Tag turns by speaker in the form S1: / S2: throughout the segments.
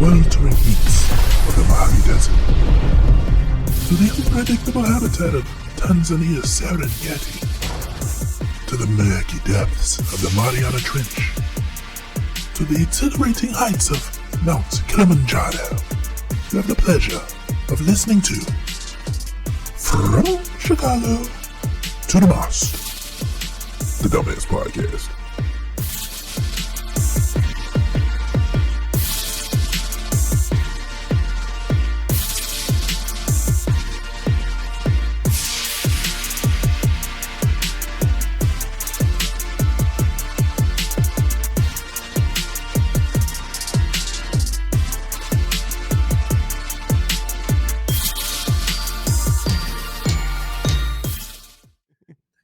S1: sweltering heats of the Mojave Desert, to the unpredictable habitat of Tanzania's Serengeti, to the murky depths of the Mariana Trench, to the exhilarating heights of Mount Kilimanjaro, you have the pleasure of listening to From Chicago to Dummast, the Dummast Podcast.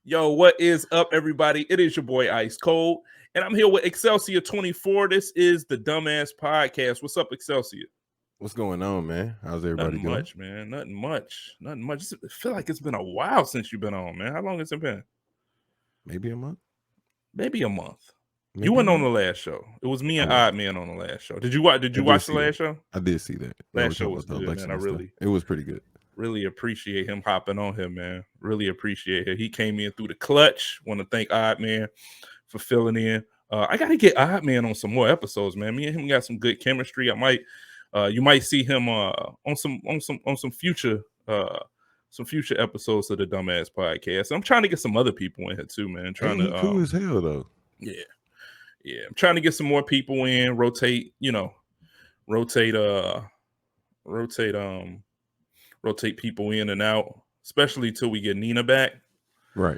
S2: Yo, what is up, everybody? It is your boy Ice Cold, and I'm here with Excelsior 24. This is the Dumbass Podcast. What's up, Excelsior?
S3: What's going on, man? How's everybody doing?
S2: Nothing much. I feel like it's been a while since you've been on, man. How long has it been?
S3: Maybe a month.
S2: Maybe a month. You weren't on the last show. It was me and Odd Man on the last show. Did you watch the last show?
S3: I did see that.
S2: Last show was good, man.
S3: It was pretty good.
S2: Really appreciate him hopping on here, man. Really appreciate it. He came in through the clutch. Want to thank Odd Man for filling in. I got to get Odd Man on some more episodes, man. Me and him got some good chemistry. You might see him on some future episodes of the Dumbass Podcast. I'm trying to get some other people in here too, man.
S3: Cool as hell though.
S2: Yeah. I'm trying to get some more people in. Rotate people in and out, especially till we get Nina back.
S3: Right.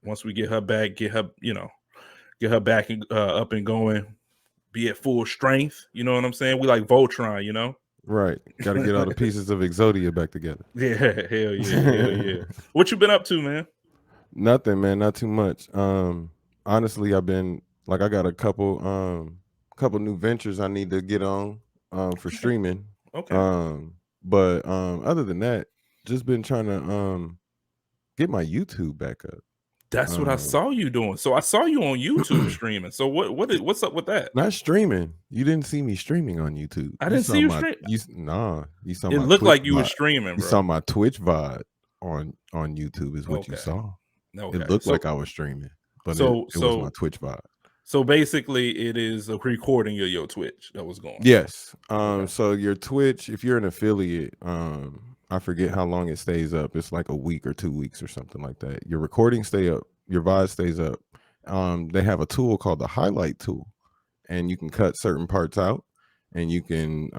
S2: Once we get her back, get her back and up and going, be at full strength. You know what I'm saying? We like Voltron, you know?
S3: Right. Got to get all the pieces of Exodia back together.
S2: Yeah, hell yeah. What you been up to, man?
S3: Nothing, man. Not too much. Honestly, I got a couple new ventures I need to get on. For streaming.
S2: Okay.
S3: But other than that, just been trying to get my YouTube back up.
S2: That's what I saw you doing. So I saw you on YouTube streaming. So what's up with that?
S3: Not streaming. You didn't see me streaming on YouTube.
S2: I didn't see you stream.
S3: You saw.
S2: It looked like you were streaming, bro.
S3: You saw my Twitch VOD on YouTube is what you saw.
S2: Okay.
S3: It looked like I was streaming, but it was my Twitch VOD.
S2: So basically, it is a recording of your Twitch that was going.
S3: Yes. So your Twitch, if you're an affiliate, I forget how long it stays up. It's like a week or 2 weeks or something like that. Your recordings stay up. Your VOD stays up. They have a tool called the highlight tool, and you can cut certain parts out, and you can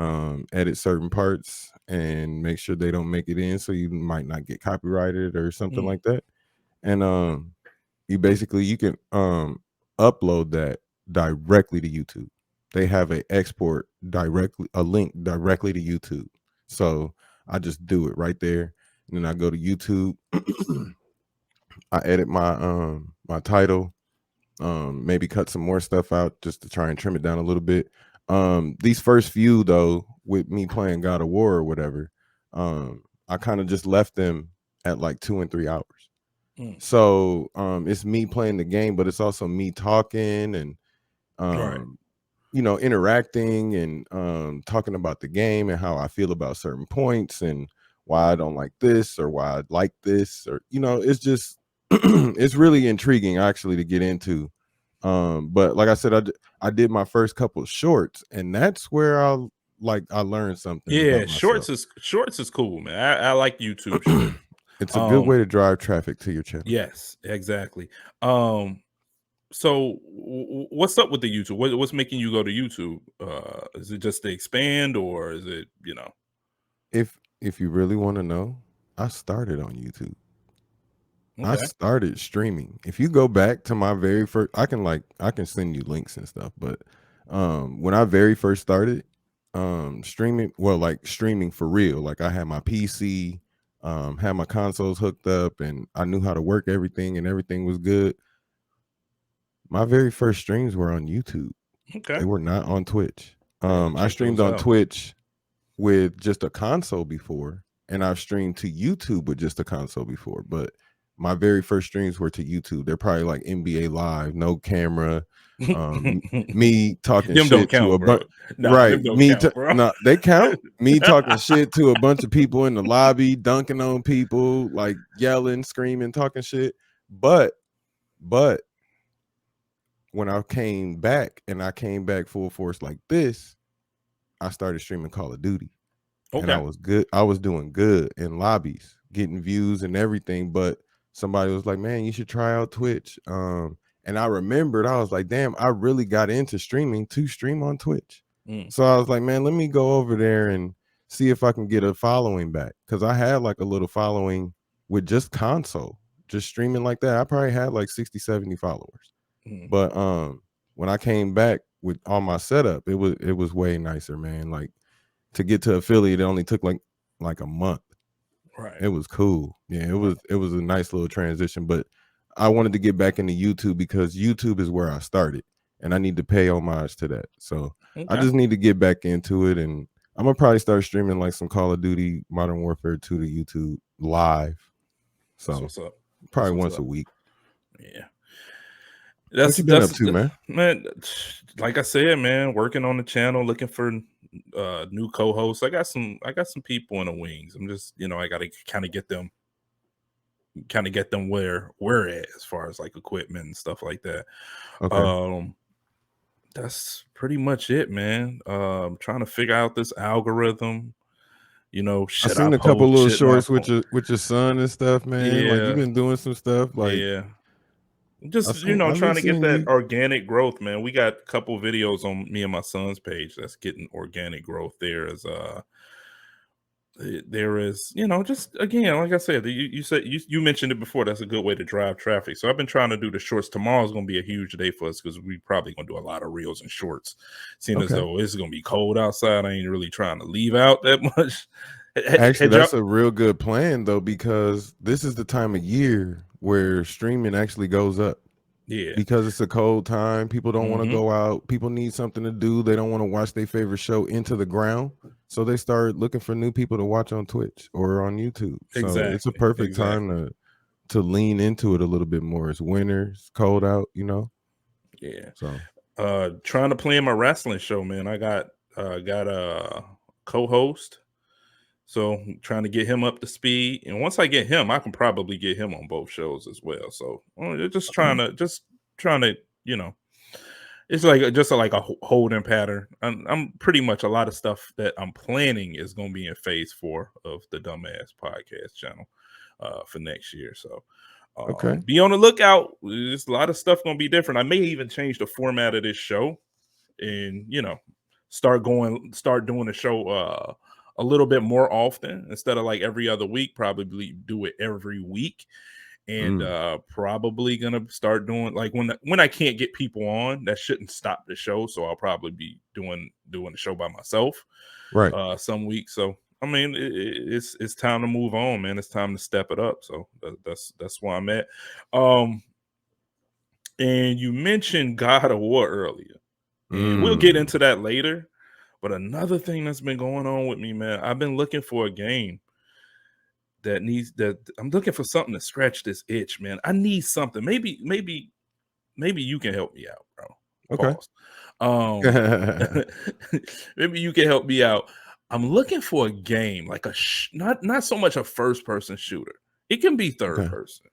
S3: edit certain parts and make sure they don't make it in, so you might not get copyrighted or something like that. And you can upload that directly to YouTube. They have a link directly to YouTube. So I just do it right there. And then I go to YouTube. I edit my my title, maybe cut some more stuff out just to try and trim it down a little bit. These first few though, with me playing God of War or whatever, I kind of just left them at like 2 and 3 hours. So it's me playing the game, but it's also me talking and interacting and talking about the game and how I feel about certain points and why I don't like this or why I like this, or it's just it's really intriguing actually to get into. But like I said, I did my first couple of shorts, and that's where I learned something.
S2: Yeah, shorts is cool, man. I like YouTube shorts.
S3: It's a good way to drive traffic to your channel.
S2: Yes, exactly. So what's up with the YouTube? What's making you go to YouTube? Is it just to expand, or is it,
S3: If you really want to know, I started on YouTube.
S2: Okay.
S3: I started streaming. If you go back to my very first, I can send you links and stuff, but when I very first started streaming, streaming for real, like I had my PC, had my consoles hooked up, and I knew how to work everything, and everything was good. My very first streams were on YouTube.
S2: Okay.
S3: They were not on Twitch. I streamed on Twitch with just a console before, and I've streamed to YouTube with just a console before, but my very first streams were to YouTube. They're probably like NBA Live, no camera. Me talking
S2: Them don't
S3: shit to
S2: count,
S3: a
S2: bro.
S3: bunch.
S2: Nah,
S3: Right.
S2: them don't count, bro.
S3: No, they count. Me talking shit to a bunch of people in the lobby, dunking on people, like yelling, screaming, talking shit. But when I came back full force like this, I started streaming Call of Duty. And I
S2: Okay.
S3: was good. I was doing good in lobbies, getting views and everything. But somebody was like, man, you should try out Twitch. And I remembered, I was like, damn, I really got into streaming to stream on Twitch. So I was like, man, let me go over there and see if I can get a following back. Cause I had like a little following with just console, just streaming like that. I probably had like 60, 70 followers. But when I came back with all my setup, it was way nicer, man. Like, to get to affiliate, it only took like a month.
S2: Right.
S3: It was cool. Yeah, it was a nice little transition. But I wanted to get back into YouTube because YouTube is where I started, and I need to pay homage to that. So I just need to get back into it, and I'm gonna probably start streaming like some Call of Duty Modern Warfare 2 to YouTube live. So
S2: That's what's up.
S3: Probably once a week.
S2: Yeah.
S3: What you been up to, man?
S2: Man, like I said, man, working on the channel, looking for new co-hosts. I got some people in the wings. I'm just, I got to kind of get them where we're at as far as like equipment and stuff like that.
S3: Okay.
S2: That's pretty much it, man. Trying to figure out this algorithm.
S3: I seen a couple little shorts with your son and stuff, man.
S2: Yeah.
S3: Like, you've been doing some stuff, like,
S2: yeah. Just
S3: I've
S2: trying to get that
S3: you.
S2: organic growth, man. We got a couple videos on me and my son's page that's getting organic growth. There is just again, like I said, you said you mentioned it before. That's a good way to drive traffic. So I've been trying to do the shorts. Tomorrow's gonna be a huge day for us because we probably gonna do a lot of reels and shorts. Seeing as though it's gonna be cold outside, I ain't really trying to leave out that much.
S3: Actually, that's a real good plan though, because this is the time of year where streaming actually goes up.
S2: Yeah,
S3: because it's a cold time. People don't want to go out. People need something to do. They don't want to watch their favorite show into the ground, so they start looking for new people to watch on Twitch or on YouTube. So it's a perfect time to lean into it a little bit more. It's winter, it's cold out,
S2: Yeah.
S3: So
S2: trying to plan my wrestling show, man. I got a co-host. So trying to get him up to speed, and once I get him, I can probably get him on both shows as well. So just trying to, it's like just like a holding pattern. I'm pretty much a lot of stuff that I'm planning is going to be in phase 4 of the Dummast podcast channel for next year. So be on the lookout. There's a lot of stuff going to be different. I may even change the format of this show, and start doing the show a little bit more often instead of like every other week. Probably do it every week, and probably gonna start doing like when I can't get people on, that shouldn't stop the show. So I'll probably be doing the show by myself,
S3: right?
S2: Some weeks. So I mean, it's time to move on, man. It's time to step it up. So that's where I'm at. And you mentioned God of War earlier, and we'll get into that later. But another thing that's been going on with me, man, I've been looking for a game I'm looking for something to scratch this itch, man. I need something. Maybe you can help me out, bro.
S3: Okay.
S2: Maybe you can help me out. I'm looking for a game like not so much a first person shooter. It can be third person,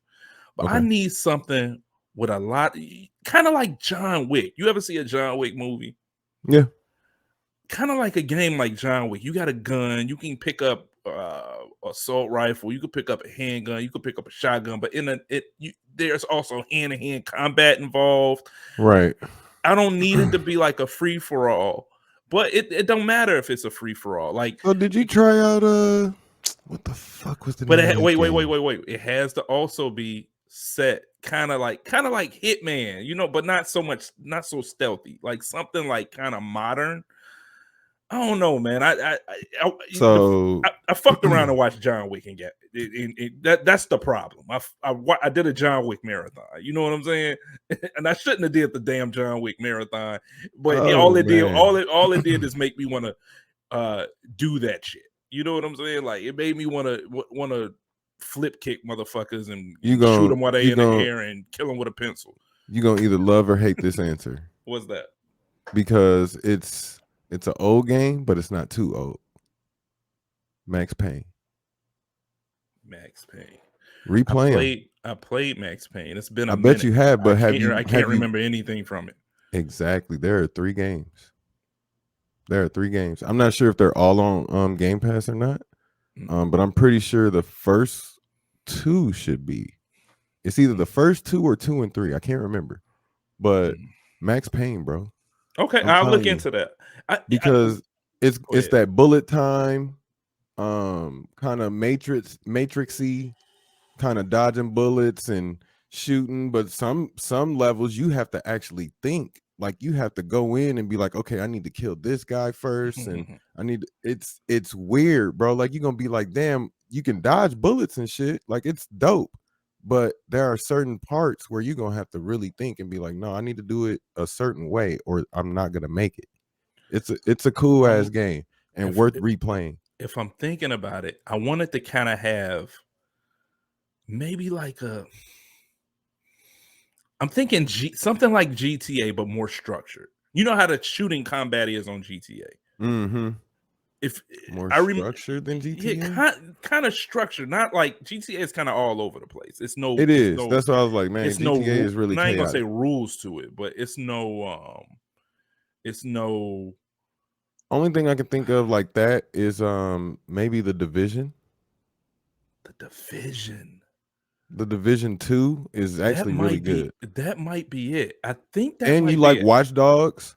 S2: but I need something with a lot, kind of like John Wick. You ever see a John Wick movie?
S3: Yeah.
S2: Kind of like a game like John Wick. You got a gun. You can pick up assault rifle. You could pick up a handgun. You could pick up a shotgun. But there's also hand-to-hand combat involved.
S3: Right.
S2: I don't need it to be like a free for all. But it don't matter if it's a free for all. Like,
S3: so did you try out what the fuck was the
S2: but
S3: name?
S2: Wait. It has to also be set kind of like Hitman, but not so stealthy. Like something like kind of modern. I don't know, man. I fucked around and watched John Wick and that's the problem. I did a John Wick marathon. You know what I'm saying? And I shouldn't have did the damn John Wick marathon. But all it did is make me want to do that shit. You know what I'm saying? Like it made me want to flip kick motherfuckers and
S3: You
S2: shoot
S3: gon'
S2: them while they
S3: you
S2: in the
S3: gon'
S2: air and kill them with a pencil.
S3: you gonna either love or hate this answer
S2: What's that?
S3: because it's an old game, but it's not too old. Max Payne.
S2: Max Payne.
S3: Replay him.
S2: I played Max Payne. It's been a
S3: I
S2: minute.
S3: bet you have, but
S2: I can't remember anything from it.
S3: Exactly. There are 3 games. I'm not sure if they're all on Game Pass or not. But I'm pretty sure the first 2 should be. It's either the first 2 or 2 and 3. I can't remember. But Max Payne, bro.
S2: Okay, I'll look into that.
S3: Because it's that bullet time, kind of matrixy, kind of dodging bullets and shooting. But some levels you have to actually think. Like you have to go in and be like, okay, I need to kill this guy first, and it's weird, bro. Like you're gonna be like, damn, you can dodge bullets and shit. Like it's dope. But there are certain parts where you're gonna have to really think and be like, no, I need to do it a certain way, or I'm not gonna make it. It's a cool ass game and worth replaying.
S2: If I'm thinking about it, I wanted to kind of have maybe like I'm thinking something like GTA, but more structured. You know how the shooting combat is on GTA.
S3: Mm-hmm.
S2: If
S3: more structured than GTA,
S2: yeah, kind of structured. Not like GTA is kind of all over the place. It is.
S3: That's why I was like, man, GTA is really.
S2: I ain't gonna say rules to it, but it's no.
S3: Only thing I can think of like that is maybe The Division. The Division 2 is actually really good.
S2: That might be it. I think that.
S3: And you like Watch Dogs?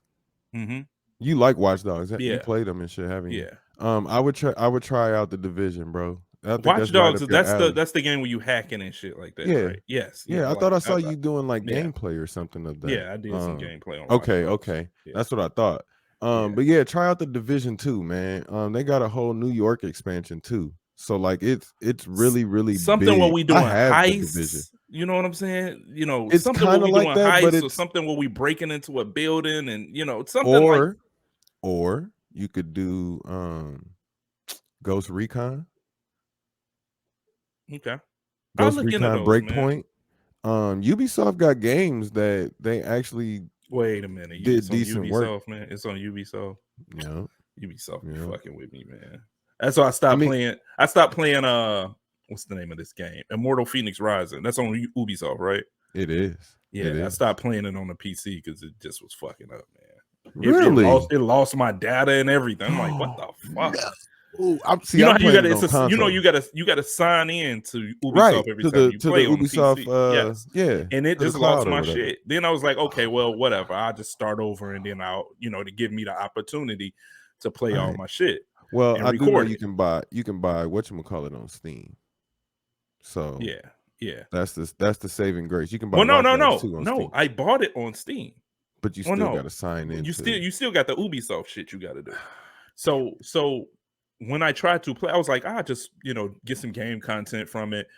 S2: Mm-hmm.
S3: You like Watch Dogs?
S2: Yeah.
S3: You played them and shit, haven't you?
S2: Yeah.
S3: I would try out The Division, bro. I think
S2: Watch Dogs.
S3: Right
S2: that's the game where you hacking and shit like that.
S3: Yeah.
S2: Right? Yes.
S3: Yeah. I thought I saw you doing like gameplay or something of that.
S2: Yeah, I did some gameplay on.
S3: Okay. Yeah. That's what I thought. But yeah, try out The Division 2, man. They got a whole New York expansion too. So like it's really
S2: something
S3: big.
S2: where we doing heists. You know what I'm saying? You know,
S3: it's
S2: something where we
S3: like
S2: doing
S3: that,
S2: heists, or something where we breaking into a building, and something
S3: or you could do Ghost Recon.
S2: Okay.
S3: Ghost Recon Breakpoint. Ubisoft got games that they actually
S2: wait a minute.
S3: Did decent work,
S2: man. It's on Ubisoft.
S3: Yeah.
S2: Ubisoft be fucking with me, man. That's why I stopped playing. I stopped playing what's the name of this game? Immortal Phoenix Rising. That's on Ubisoft, right?
S3: It is.
S2: Yeah, I stopped playing it on the PC because it just was fucking up, man.
S3: Really?
S2: It lost my data and everything. I'm like, what the fuck?
S3: Ooh,
S2: you know how you gotta sign in to Ubisoft every time you play on
S3: Ubisoft,
S2: PC. Yes.
S3: Yeah,
S2: and it just lost my shit. Then I was like, okay, well, whatever. I'll just start over, and then I'll, to give me the opportunity to play all my shit.
S3: Well, I do know you can buy whatchamacallit on Steam. So
S2: yeah,
S3: that's the saving grace. You can buy.
S2: Well, no. I bought it on Steam,
S3: but you still got to sign in.
S2: You still got the Ubisoft shit you got to do. So when I tried to play, I was like, just get some game content from it.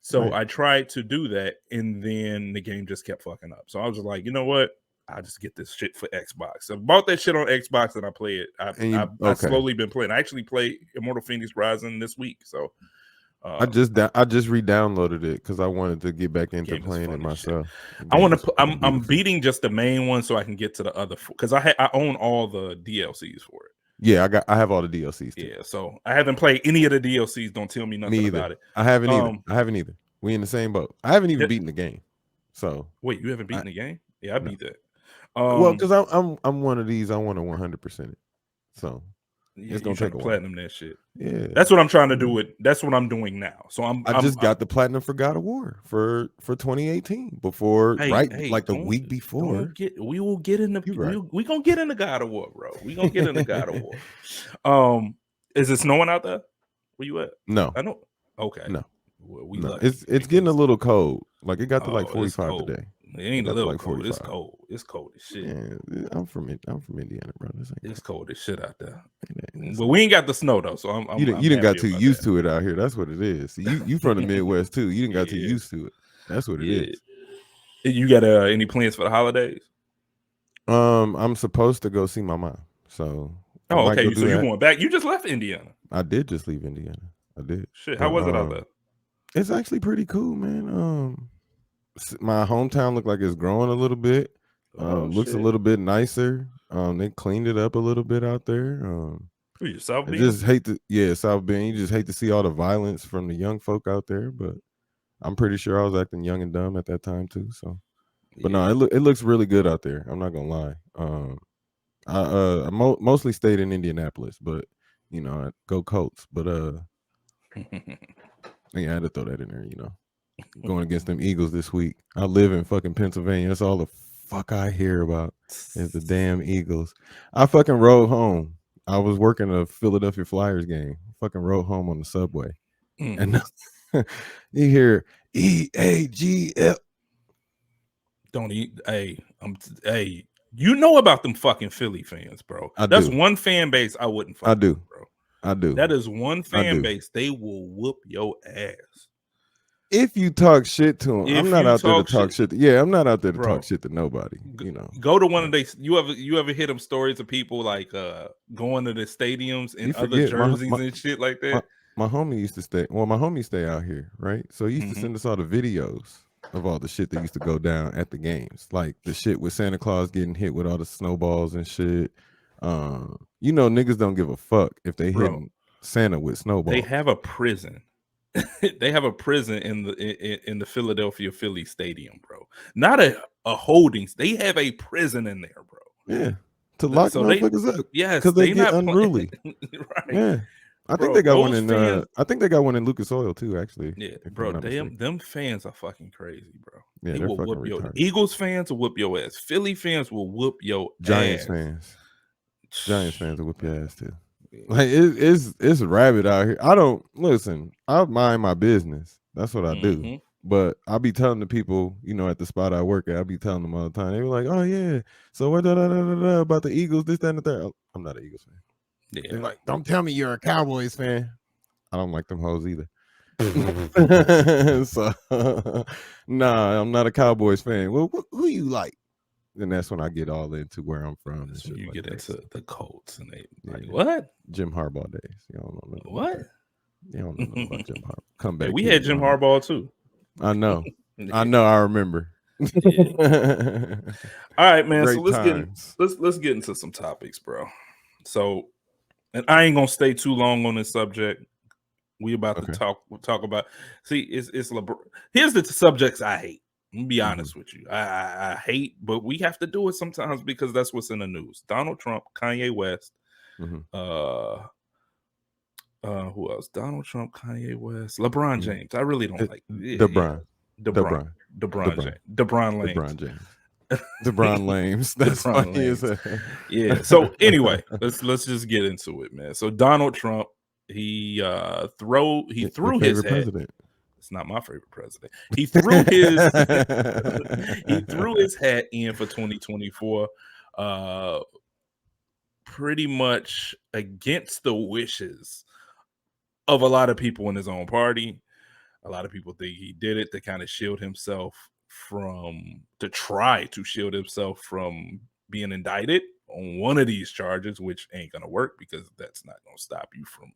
S2: So I tried to do that, and then the game just kept fucking up. So I was just like, you know what? I'll just get this shit for Xbox. I bought that shit on Xbox and I play it. I've slowly been playing. I actually played Immortal Phoenix Rising this week. So
S3: I just re-downloaded it because I wanted to get back into playing it myself.
S2: I'm beating just the main one so I can get to the other because I own all the DLCs for it.
S3: Yeah, I have all the DLCs too.
S2: Yeah, so I haven't played any of the DLCs. Don't tell me nothing about it.
S3: I haven't either. We in the same boat. I haven't even beaten the game. So
S2: wait, you haven't beaten the game? Yeah, I beat that.
S3: Well, because I'm one of these. I want to 100% it. So it's gonna take a
S2: platinum that shit.
S3: Yeah,
S2: that's what I'm trying to do. That's what I'm doing now. So
S3: I just got the platinum for God of War for 2018 before the week before.
S2: We will get in the we gonna get into God of War, bro. We gonna get into God of War. Is it snowing out there? Where you at?
S3: No,
S2: I know. Okay,
S3: no. Well, it's getting a little cold. Like it got to like 45 today.
S2: It ain't a little cold. It's cold. It's cold as shit.
S3: Yeah, I'm from Indiana, bro.
S2: It's cold as shit out there. But we ain't got the snow though, so I'm
S3: you didn't got too used to it out here. That's what it is. You from the Midwest too. You didn't got too used to it. That's what it is.
S2: You got any plans for the holidays?
S3: I'm supposed to go see my mom. So
S2: okay. So you're going back? You just left Indiana.
S3: I did just leave Indiana. I did.
S2: Shit. How was it out there?
S3: It's actually pretty cool, man. My hometown look like it's growing a little bit. Looks a little bit nicer. They cleaned it up a little bit out there.
S2: Who you, South
S3: I
S2: Bend?
S3: just hate South Bend. You just hate to see all the violence from the young folk out there, but I'm pretty sure I was acting young and dumb at that time too. So, but no, it looks really good out there. I'm not gonna lie. I mostly stayed in Indianapolis, but you know, I go Colts. But yeah, I had to throw that in there. You know, going against them Eagles this week. I live in fucking Pennsylvania. That's all the fuck I hear about is the damn Eagles. I fucking rode home. I was working a Philadelphia Flyers game. Fucking rode home on the subway, and you hear EAGL.
S2: Don't eat. Hey, you know about them fucking Philly fans, bro. That's one fan base I wouldn't fuck with, bro.
S3: I do.
S2: That is one fan base. They will whoop your ass.
S3: If you talk shit to them, I'm not out there to talk shit. Yeah, I'm not out there to talk shit to nobody. You know,
S2: go to one of these. You ever hear them stories of people like going to the stadiums in other jerseys and shit like that?
S3: My homie used to stay. Well, my homie stay out here, right? So he used to send us all the videos of all the shit that used to go down at the games, like the shit with Santa Claus getting hit with all the snowballs and shit. You know, niggas don't give a fuck if they hitting Santa with snowballs.
S2: They have a prison. They have a prison in the Philadelphia Philly stadium, bro. Not a holdings. They have a prison in there, bro.
S3: Yeah, to lock motherfuckers up.
S2: Yes,
S3: because they get unruly.
S2: Right.
S3: Yeah, I think they got one in. I think they got one in Lucas Oil too. Actually,
S2: yeah, bro. Them fans are fucking crazy, bro.
S3: Yeah,
S2: they will whoop
S3: retarded.
S2: Eagles fans will whoop your ass. Philly fans will whoop your
S3: Giants
S2: ass.
S3: Giants fans will whoop your ass too. Like it's rabid out here. I don't listen. I mind my business. That's what I do. But I be telling the people, you know, at the spot I work at, I be telling them all the time. They were like, "Oh yeah, so what about the Eagles? This, that, and the third." I'm not an Eagles fan.
S2: Yeah.
S3: They're like, "Don't tell me you're a Cowboys fan." I don't like them hoes either. So nah, I'm not a Cowboys fan. Well, who you like? And that's when I get all into where I'm from.
S2: So you get into the Colts and they like,
S3: Yeah.
S2: what?
S3: Jim Harbaugh days. You don't know
S2: what?
S3: You don't know nothing about Jim Harbaugh. Come back.
S2: We had Jim Harbaugh too.
S3: I know. I remember.
S2: All right, man.
S3: Great
S2: So let's get into some topics, bro. So, and I ain't gonna stay too long on this subject. We about to talk about. See, it's here's the subjects I hate. I'm gonna be honest with you. I hate, but we have to do it sometimes because that's what's in the news. Donald Trump, Kanye West, who else? Donald Trump, Kanye West, LeBron James. I really don't like
S3: LeBron
S2: James.
S3: LeBron Lames. That's funny as hell.
S2: Yeah. So anyway, let's just get into it, man. So Donald Trump, he threw his hat.
S3: President.
S2: It's not my favorite president. He threw his hat in for 2024, pretty much against the wishes of a lot of people in his own party. A lot of people think he did it to kind of try to shield himself from being indicted on one of these charges, which ain't gonna work because that's not gonna stop you from.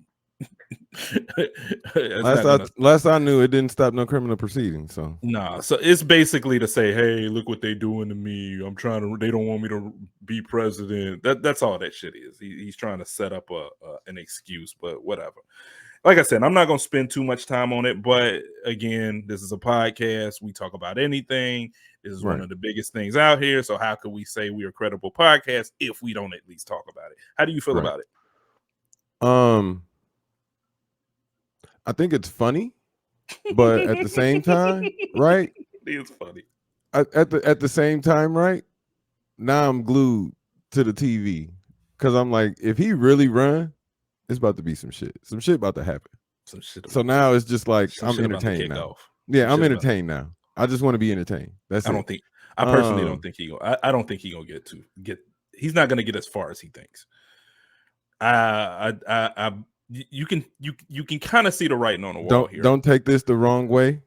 S3: Last I knew, it didn't stop no criminal proceedings. So
S2: so it's basically to say, hey, look what they doing to me. They don't want me to be president. That's all that shit is. He's trying to set up an excuse, but whatever. Like I said, I'm not going to spend too much time on it, but again, this is a podcast. We talk about anything. This is one of the biggest things out here. So how could we say we're a credible podcast if we don't at least talk about it? How do you feel about it?
S3: I think it's funny, but at the same time, right?
S2: It's funny.
S3: At the same time, right? Now I'm glued to the TV because I'm like, if he really run, it's about to be some shit. Some shit about to happen.
S2: Some shit.
S3: So now it's just like I'm entertained now. Yeah, I'm entertained now. I just want to be entertained. I
S2: personally don't think I don't think he gonna get. He's not gonna get as far as he thinks. You can kind of see the writing on the wall here.
S3: Don't take this the wrong way.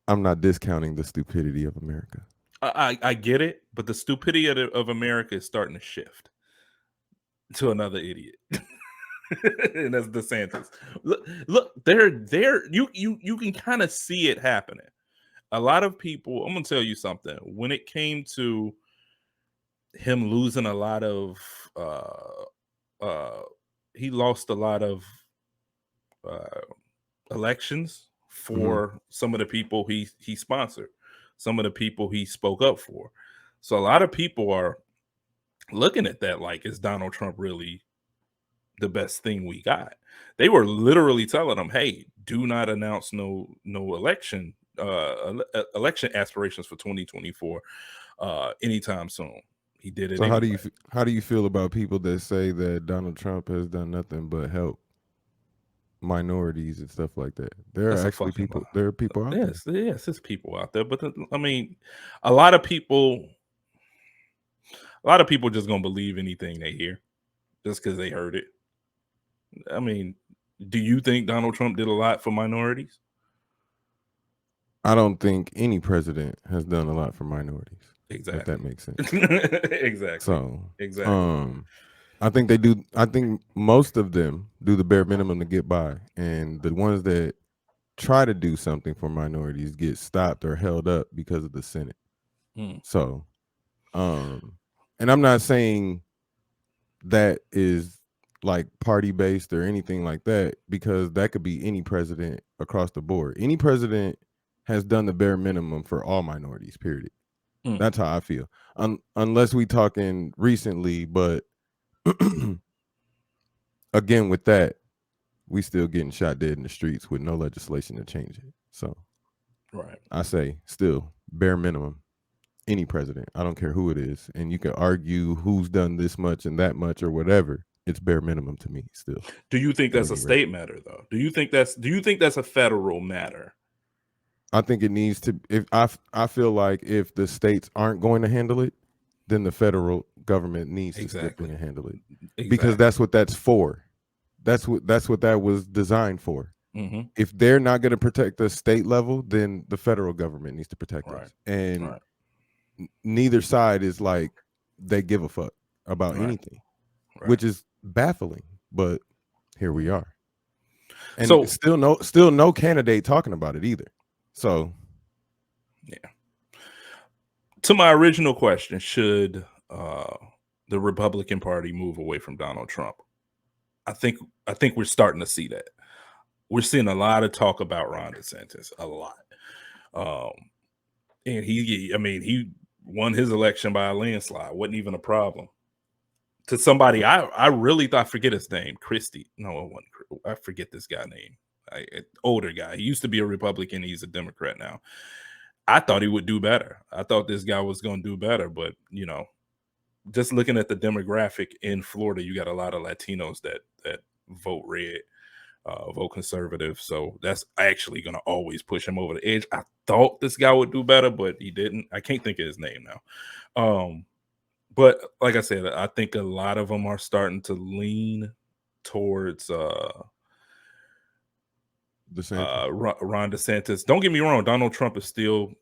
S3: I'm not discounting the stupidity of America.
S2: I get it, but the stupidity of America is starting to shift to another idiot. and that's DeSantis. Look, you can kind of see it happening. A lot of people, I'm gonna tell you something. When it came to him losing a lot of uh he lost a lot of uh elections for some of the people he sponsored, some of the people he spoke up for. So a lot of people are looking at that like, is Donald Trump really the best thing we got? They were literally telling him, "Hey, do not announce no election election aspirations for 2024 anytime soon." He did it
S3: So
S2: anyway.
S3: how do you feel about people that say that Donald Trump has done nothing but help minorities and stuff like that? There
S2: That's
S3: are
S2: a
S3: actually
S2: fucking
S3: people.
S2: lie.
S3: There are people out there.
S2: Yes, there's people out there, but I mean, a lot of people, just gonna believe anything they hear just because they heard it. I mean, do you think Donald Trump did a lot for minorities?
S3: I don't think any president has done a lot for minorities. If
S2: Exactly.
S3: that makes sense.
S2: Exactly.
S3: So,
S2: Exactly.
S3: I think they do. I think most of them do the bare minimum to get by, and the ones that try to do something for minorities get stopped or held up because of the Senate.
S2: Mm,
S3: So, and I'm not saying that is like party based or anything like that, because that could be any president across the board. Any president has done the bare minimum for all minorities, period.
S2: mm,
S3: That's how I feel. Unless we talking recently, but again, with that, we still getting shot dead in the streets with no legislation to change it. So
S2: right.
S3: I say still bare minimum. Any president, I don't care who it is, and you can argue who's done this much and that much or whatever. It's bare minimum to me still.
S2: Do you think
S3: At
S2: that's a
S3: any rate,
S2: state matter though? Do you think that's a federal matter?
S3: I think it needs to. If I feel like if the states aren't going to handle it, then the federal government needs to step in
S2: Exactly.
S3: and handle it, because
S2: Exactly.
S3: that's what that's for. That's what that was designed for.
S2: Mm-hmm.
S3: If they're not going to protect the state level, then the federal government needs to protect
S2: Right.
S3: us. And
S2: Right.
S3: neither side is like they give a fuck about
S2: Right.
S3: anything,
S2: Right.
S3: which is baffling. But here we are, and
S2: So
S3: still no candidate talking about it either. So
S2: yeah. To my original question, should the Republican Party move away from Donald Trump? I think we're starting to see that. We're seeing a lot of talk about Ron DeSantis, a lot. And he won his election by a landslide. Wasn't even a problem. To somebody I really thought, forget his name, Christie. No, it wasn't. I forget this guy name. Older guy. He used to be a Republican. He's a Democrat now. I thought he would do better. I thought this guy was going to do better, but just looking at the demographic in Florida, you got a lot of Latinos that vote red, vote conservative. So that's actually going to always push him over the edge. I thought this guy would do better, but he didn't. I can't think of his name now. But like I said, I think a lot of them are starting to lean towards Ron DeSantis. Don't get me wrong, Donald Trump is still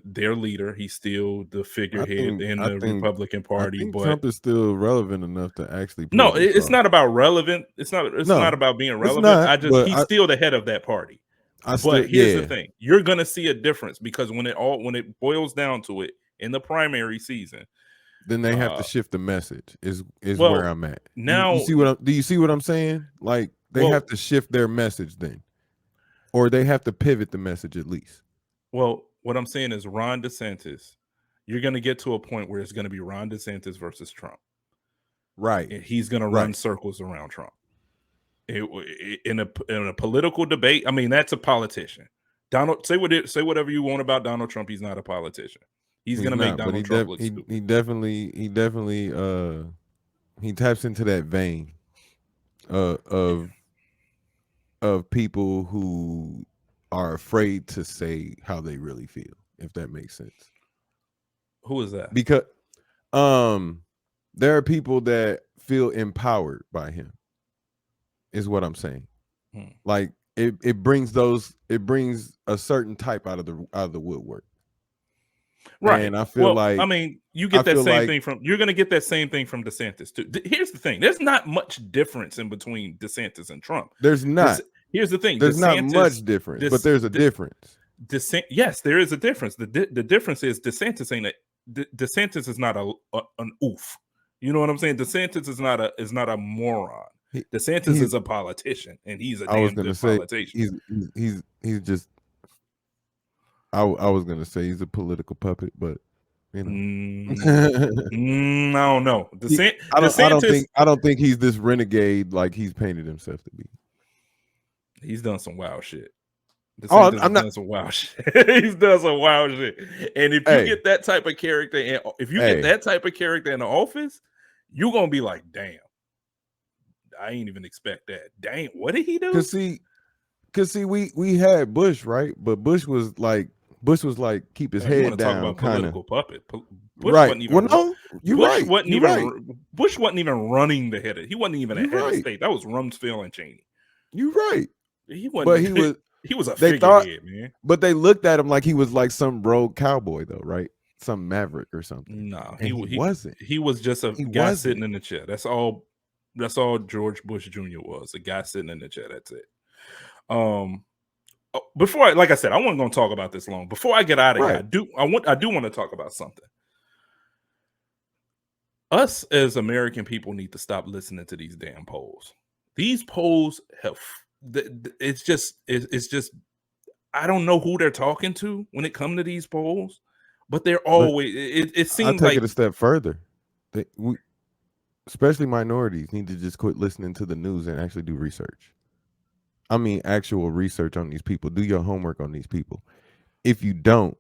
S2: their leader. He's still the figurehead in the Republican Party. But
S3: Trump is still relevant enough to actually pull
S2: no,
S3: this
S2: it's
S3: off.
S2: not about relevant. It's not about being relevant. He's still the head of that party. But here's the thing: you're gonna see a difference, because when it boils down to it in the primary season,
S3: then they have to shift the message. Is
S2: well,
S3: where I'm at.
S2: Now,
S3: do you see what I'm saying? Like they have to shift their message then, or they have to pivot the message at least.
S2: Well, what I'm saying is Ron DeSantis, you're going to get to a point where it's going to be Ron DeSantis versus Trump.
S3: Right.
S2: And he's going to run circles around Trump. In a political debate, I mean, that's a politician. Donald, say whatever you want about Donald Trump. He's not a politician. He's going to make Donald Trump look stupid.
S3: He definitely he taps into that vein of people who are afraid to say how they really feel, if that makes sense.
S2: Who is that?
S3: Because there are people that feel empowered by him, is what I'm saying. Like it brings a certain type out of the woodwork.
S2: Right.
S3: And I feel like
S2: I mean, you get that same thing from. You're going to get that same thing from DeSantis too. Here's the thing: there's not much difference in between DeSantis and Trump.
S3: there's not.
S2: Here's the thing:
S3: There's not
S2: DeSantis,
S3: much difference, but there's a difference.
S2: Yes, there is a difference. The difference is DeSantis ain't DeSantis is not an oof. You know what I'm saying? DeSantis is not a moron. DeSantis is a politician, and he's a damn good politician.
S3: He's just. I was gonna say he's a political puppet, but you know,
S2: I don't know.
S3: I don't think he's this renegade like he's painted himself to be.
S2: He's done some wild shit.
S3: I'm not
S2: done some wild shit. He's done some wild shit. And if you get that type of character, and if you get that type of character in the office, you're gonna be like, damn, I ain't even expect that. Damn, what did he do?
S3: Cause see, we had Bush, right? But Bush was like keep his head down, kind of
S2: puppet.
S3: Bush right. Well, no, you're right.
S2: Bush wasn't even running the head. He wasn't even a head of state. That was Rumsfeld and Cheney.
S3: You're right.
S2: He wasn't.
S3: But he was.
S2: He was a figurehead, man.
S3: But they looked at him like he was like some rogue cowboy, though, right? Some maverick or something.
S2: No,
S3: he wasn't.
S2: He was just a guy sitting in the chair. That's all George Bush Jr. was, a guy sitting in the chair. That's it. Before like I said, I wasn't going to talk about this long. Before I get out of here, I do want to talk about something. Us as American people need to stop listening to these damn polls. These polls have. It's just I don't know who they're talking to when it comes to these polls, but they're always it seems
S3: I'll take it a step further. Especially minorities need to just quit listening to the news and actually do research. I mean, actual research on these people. Do your homework on these people. If you don't,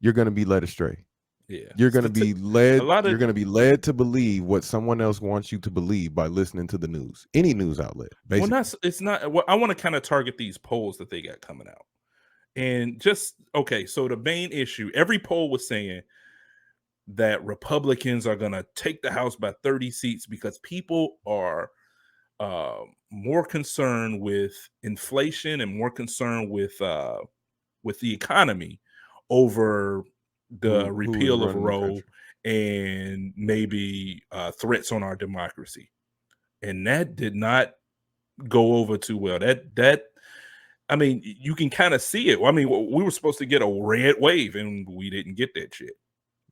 S3: you're going to be led astray.
S2: Yeah,
S3: you're going to be led. You're going to be led to believe what someone else wants you to believe by listening to the news, any news outlet. Basically.
S2: Well, it's not. Well, I want to kind of target these polls that they got coming out, and just okay. So the main issue, every poll was saying that Republicans are going to take the House by 30 seats because people are more concerned with inflation and more concerned with the economy over the repeal of Roe and maybe threats on our democracy. And that did not go over too well. I mean, you can kind of see it. I mean, we were supposed to get a red wave and we didn't get that shit.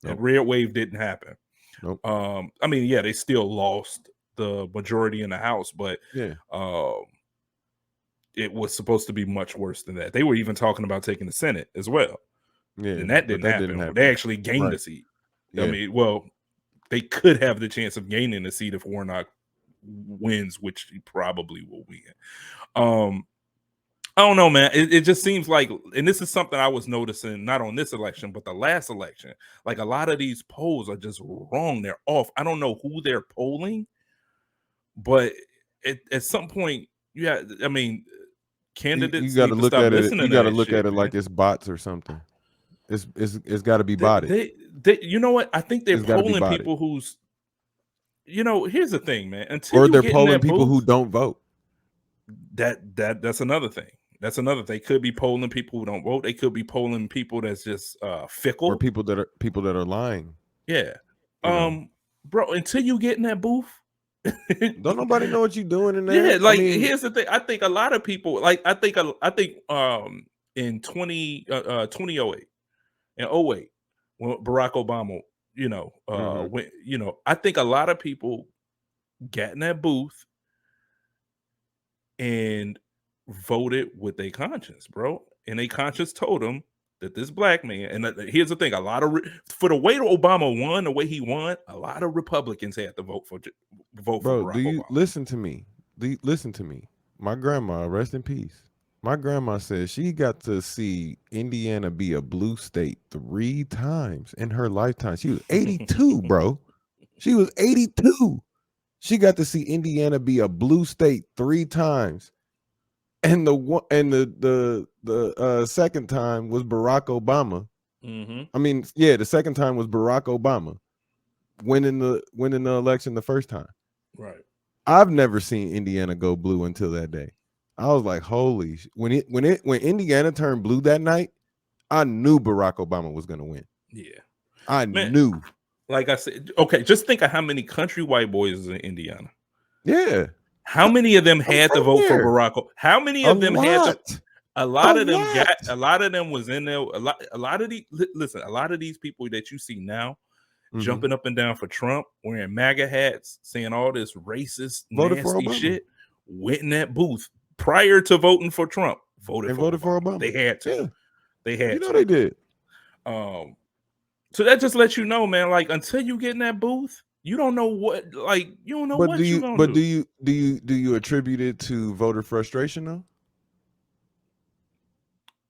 S2: Nope. That red wave didn't happen.
S3: Nope.
S2: I mean, yeah, they still lost the majority in the House, but
S3: yeah,
S2: it was supposed to be much worse than that. They were even talking about taking the Senate as well.
S3: Yeah,
S2: and that didn't happen. They actually gained a seat. Yeah. I mean, well, they could have the chance of gaining a seat if Warnock wins, which he probably will win. I don't know, man. It just seems like, and this is something I was noticing, not on this election, but the last election. Like a lot of these polls are just wrong. They're off. I don't know who they're polling, but at some point, I mean, candidates.
S3: You got to look at it. You got to look at it like it's bots or something. It's got to be botted.
S2: You know what? I think they're polling people who's. You know, here's the thing, man. Until
S3: they're polling people who don't vote.
S2: That's another thing. That's another thing. They could be polling people who don't vote. They could be polling people that's just fickle,
S3: or people that are lying.
S2: Yeah, bro. Until you get in that booth,
S3: don't nobody know what you're doing in there.
S2: Yeah, like here's the thing. I think a lot of people, like I think in 2008 and 08 when Barack Obama, when I think a lot of people got in that booth and voted with their conscience, bro. And their conscience told them that this black man, and here's the thing, for the way Obama won, the way he won, a lot of Republicans had to vote for Barack Obama.
S3: Listen to me? Listen to me. My grandma, rest in peace. My grandma said she got to see Indiana be a blue state 3 times in her lifetime. She was 82, bro. She was 82. She got to see Indiana be a blue state 3 times. And the second time was Barack Obama.
S2: Mm-hmm.
S3: I mean, yeah, the second time was Barack Obama winning the election the first time.
S2: Right.
S3: I've never seen Indiana go blue until that day. I was like, holy! When Indiana turned blue that night, I knew Barack Obama was going to win.
S2: Yeah.
S3: I
S2: Man,
S3: knew.
S2: like I said, okay, just think of how many country white boys is in Indiana.
S3: Yeah.
S2: How many of them had to
S3: from
S2: vote for
S3: there.
S2: Barack? How many
S3: A
S2: of them had to?
S3: lot.
S2: A lot
S3: A
S2: of them got.
S3: lot.
S2: A lot of them was in there. A lot of these. Listen, a lot of these people that you see now jumping up and down for Trump, wearing MAGA hats, saying all this racist,
S3: Voted for
S2: nasty
S3: Obama.
S2: shit, went in that booth prior to voting for Trump. Voted for Obama. They had to.
S3: Yeah.
S2: They had.
S3: You know
S2: to.
S3: they did.
S2: So that just lets you know, man. Like until you get in that booth, you don't know what. Like you don't know what you're gonna do.
S3: Do you attribute it to voter frustration though?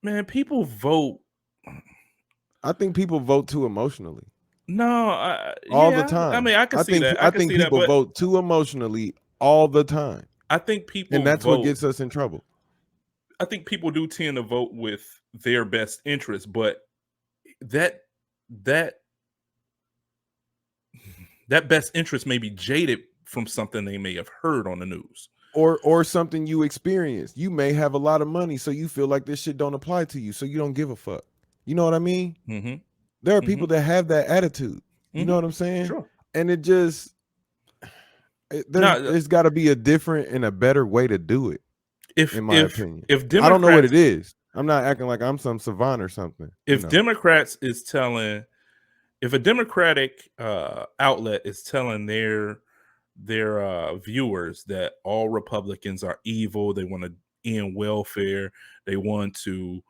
S2: Man, people vote.
S3: I think people vote too emotionally.
S2: No,
S3: all
S2: yeah,
S3: the time.
S2: I mean, I can see that.
S3: I think people vote too emotionally all the time.
S2: I think people,
S3: and that's what gets us in trouble.
S2: I think people do tend to vote with their best interest, but that best interest may be jaded from something they may have heard on the news.
S3: Or something you experienced. You may have a lot of money, so you feel like this shit don't apply to you, so you don't give a fuck. You know what I mean?
S2: Mm-hmm.
S3: There are people that have that attitude. You know what I'm saying?
S2: Sure.
S3: And it just there's got to be a different and a better way to do it. In my opinion,
S2: if Democrats,
S3: I don't know what it is. I'm not acting like I'm some savant or something.
S2: If Democrats is telling, if a Democratic outlet is telling their viewers that all Republicans are evil, they want to end welfare, they want to,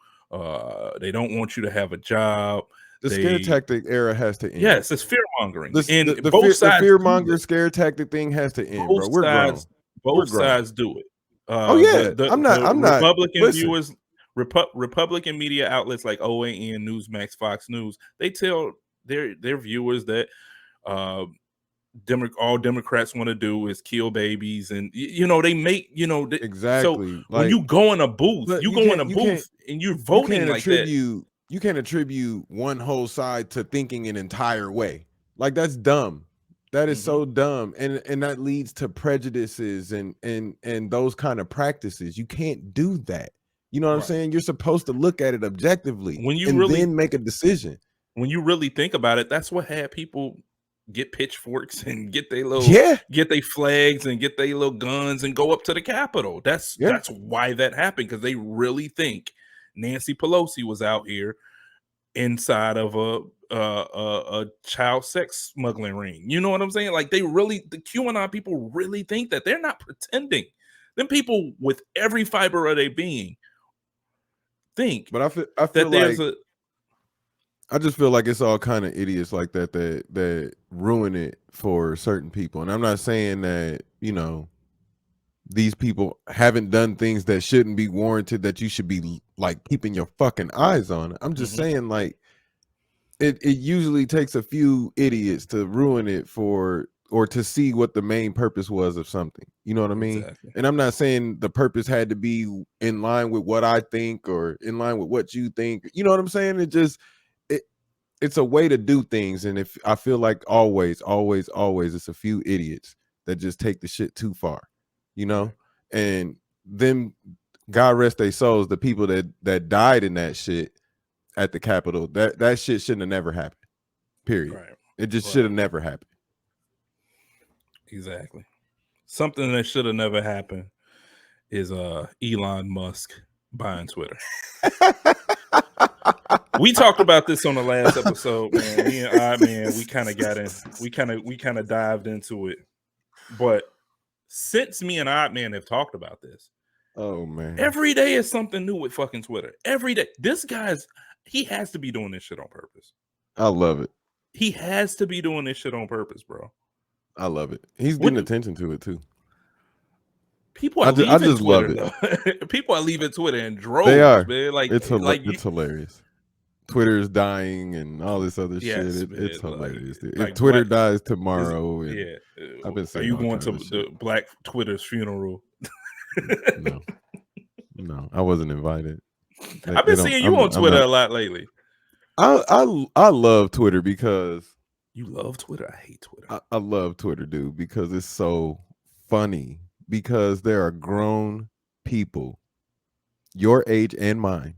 S2: they don't want you to have a job.
S3: The scare tactic era has to end.
S2: Yes, it's fear mongering.
S3: The fear monger scare tactic thing has to end, bro. We're grown.
S2: Both sides do it.
S3: I'm not.
S2: Republican viewers, Republican media outlets like OAN, Newsmax, Fox News, they tell their viewers that all Democrats want to do is kill babies, and they make
S3: exactly.
S2: So when you go in a booth, and you're voting like that.
S3: You can't attribute one whole side to thinking an entire way. Like that's dumb. That is so dumb, and that leads to prejudices and those kind of practices. You can't do that. You know what I'm saying? You're supposed to look at it objectively then make a decision.
S2: When you really think about it, that's what had people get pitchforks and get their flags and get their little guns and go up to the Capitol. That's why that happened, because they really think Nancy Pelosi was out here inside of a child sex smuggling ring. You know what I'm saying? Like the QAnon people really think that. They're not pretending. Them people with every fiber of their being think.
S3: But I feel like I just feel like it's all kind of idiots like that ruin it for certain people. And I'm not saying that, these people haven't done things that shouldn't be warranted, that you should be like keeping your fucking eyes on. I'm just saying, like, it usually takes a few idiots to ruin it or to see what the main purpose was of something. You know what I mean?
S2: Exactly.
S3: And I'm not saying the purpose had to be in line with what I think or in line with what you think. You know what I'm saying? It's a way to do things. And if I feel like always, it's a few idiots that just take the shit too far, and then God rest their souls, the people that died in that shit at the Capitol, that shit shouldn't have never happened. Period.
S2: Right.
S3: It just should have never happened.
S2: Exactly. Something that should have never happened is Elon Musk buying Twitter. We talked about this on the last episode, man. Me and I, man, we kind of got in. We kind of dived into it. But since me and Odd Man have talked about this,
S3: oh man,
S2: every day is something new with fucking Twitter. Every day, he has to be doing this shit on purpose.
S3: I love it.
S2: He has to be doing this shit on purpose, bro.
S3: I love it. He's getting attention to it too.
S2: People are leaving Twitter. People are leaving Twitter in droves.
S3: They are,
S2: man. Like
S3: it's hilarious. Twitter is dying and all this other shit. It's hilarious. Dude. If Twitter dies tomorrow, I've been saying,
S2: are you going to the Black Twitter's funeral?
S3: No, I wasn't invited.
S2: I've been seeing you on Twitter a lot lately.
S3: I love Twitter because
S2: you love Twitter. I hate Twitter.
S3: I love Twitter, dude, because it's so funny. Because there are grown people, your age and mine,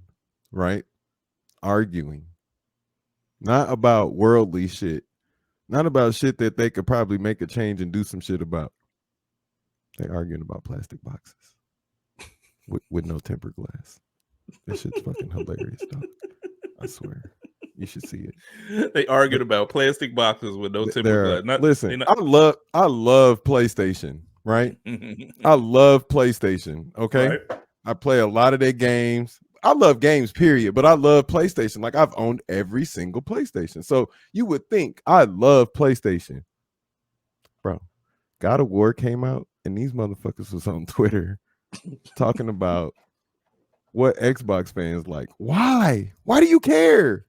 S3: right, arguing, Not about worldly shit. Not about shit that they could probably make a change and do some shit about. They arguing about plastic boxes with no tempered glass. This shit's fucking hilarious, dog. I swear. You should see it.
S2: They argued about plastic boxes with no tempered glass.
S3: Listen, I love PlayStation, right? I love PlayStation, okay? Right. I play a lot of their games. I love games, period, but I love PlayStation. Like, I've owned every single PlayStation. So you would think I love PlayStation. Bro, God of War came out, and these motherfuckers was on Twitter talking about what Xbox fans like. Why? Why do you care?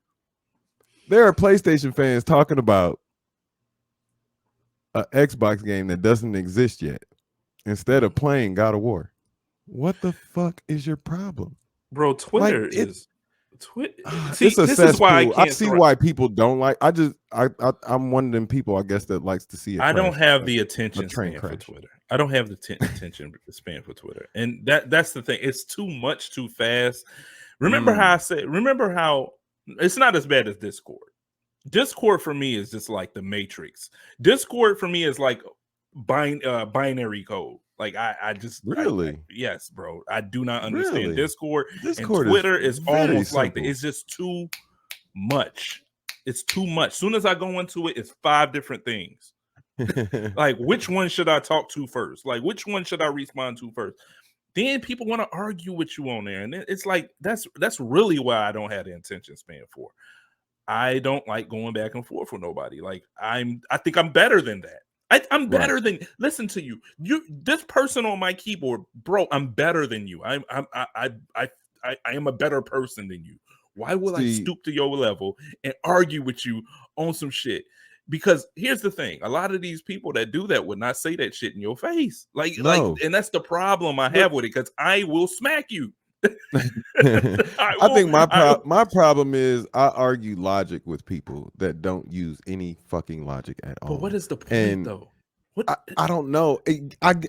S3: There are PlayStation fans talking about an Xbox game that doesn't exist yet instead of playing God of War. What the fuck is your problem?
S2: Bro, Twitter is Twitter.
S3: See, it's a this cesspool. Is why I see why people don't like. I'm one of them people, I guess, that likes to see it.
S2: I don't have the attention span for Twitter. I don't have the attention span for Twitter, and that's the thing. It's too much, too fast. Remember how I said? Remember how it's not as bad as Discord. Discord for me is just like the Matrix. Discord for me is like binary code. Like I just
S3: really
S2: yes, bro. I do not understand Discord and Twitter is almost simple. Like it's just too much. It's too much. Soon as I go into it, it's 5 different things. Like, which one should I talk to first? Like, which one should I respond to first? Then people want to argue with you on there, and it's like that's really why I don't have the attention span for. I don't like going back and forth with nobody. Like I think I'm better than that. I'm better than. Listen to you. This person on my keyboard, bro. I'm better than you. I am a better person than you. Why will I stoop to your level and argue with you on some shit? Because here's the thing: a lot of these people that do that would not say that shit in your face. Like, and that's the problem I have with it. Because I will smack you.
S3: I think my problem is I argue logic with people that don't use any fucking logic at all.
S2: But what is the point, though?
S3: I don't know.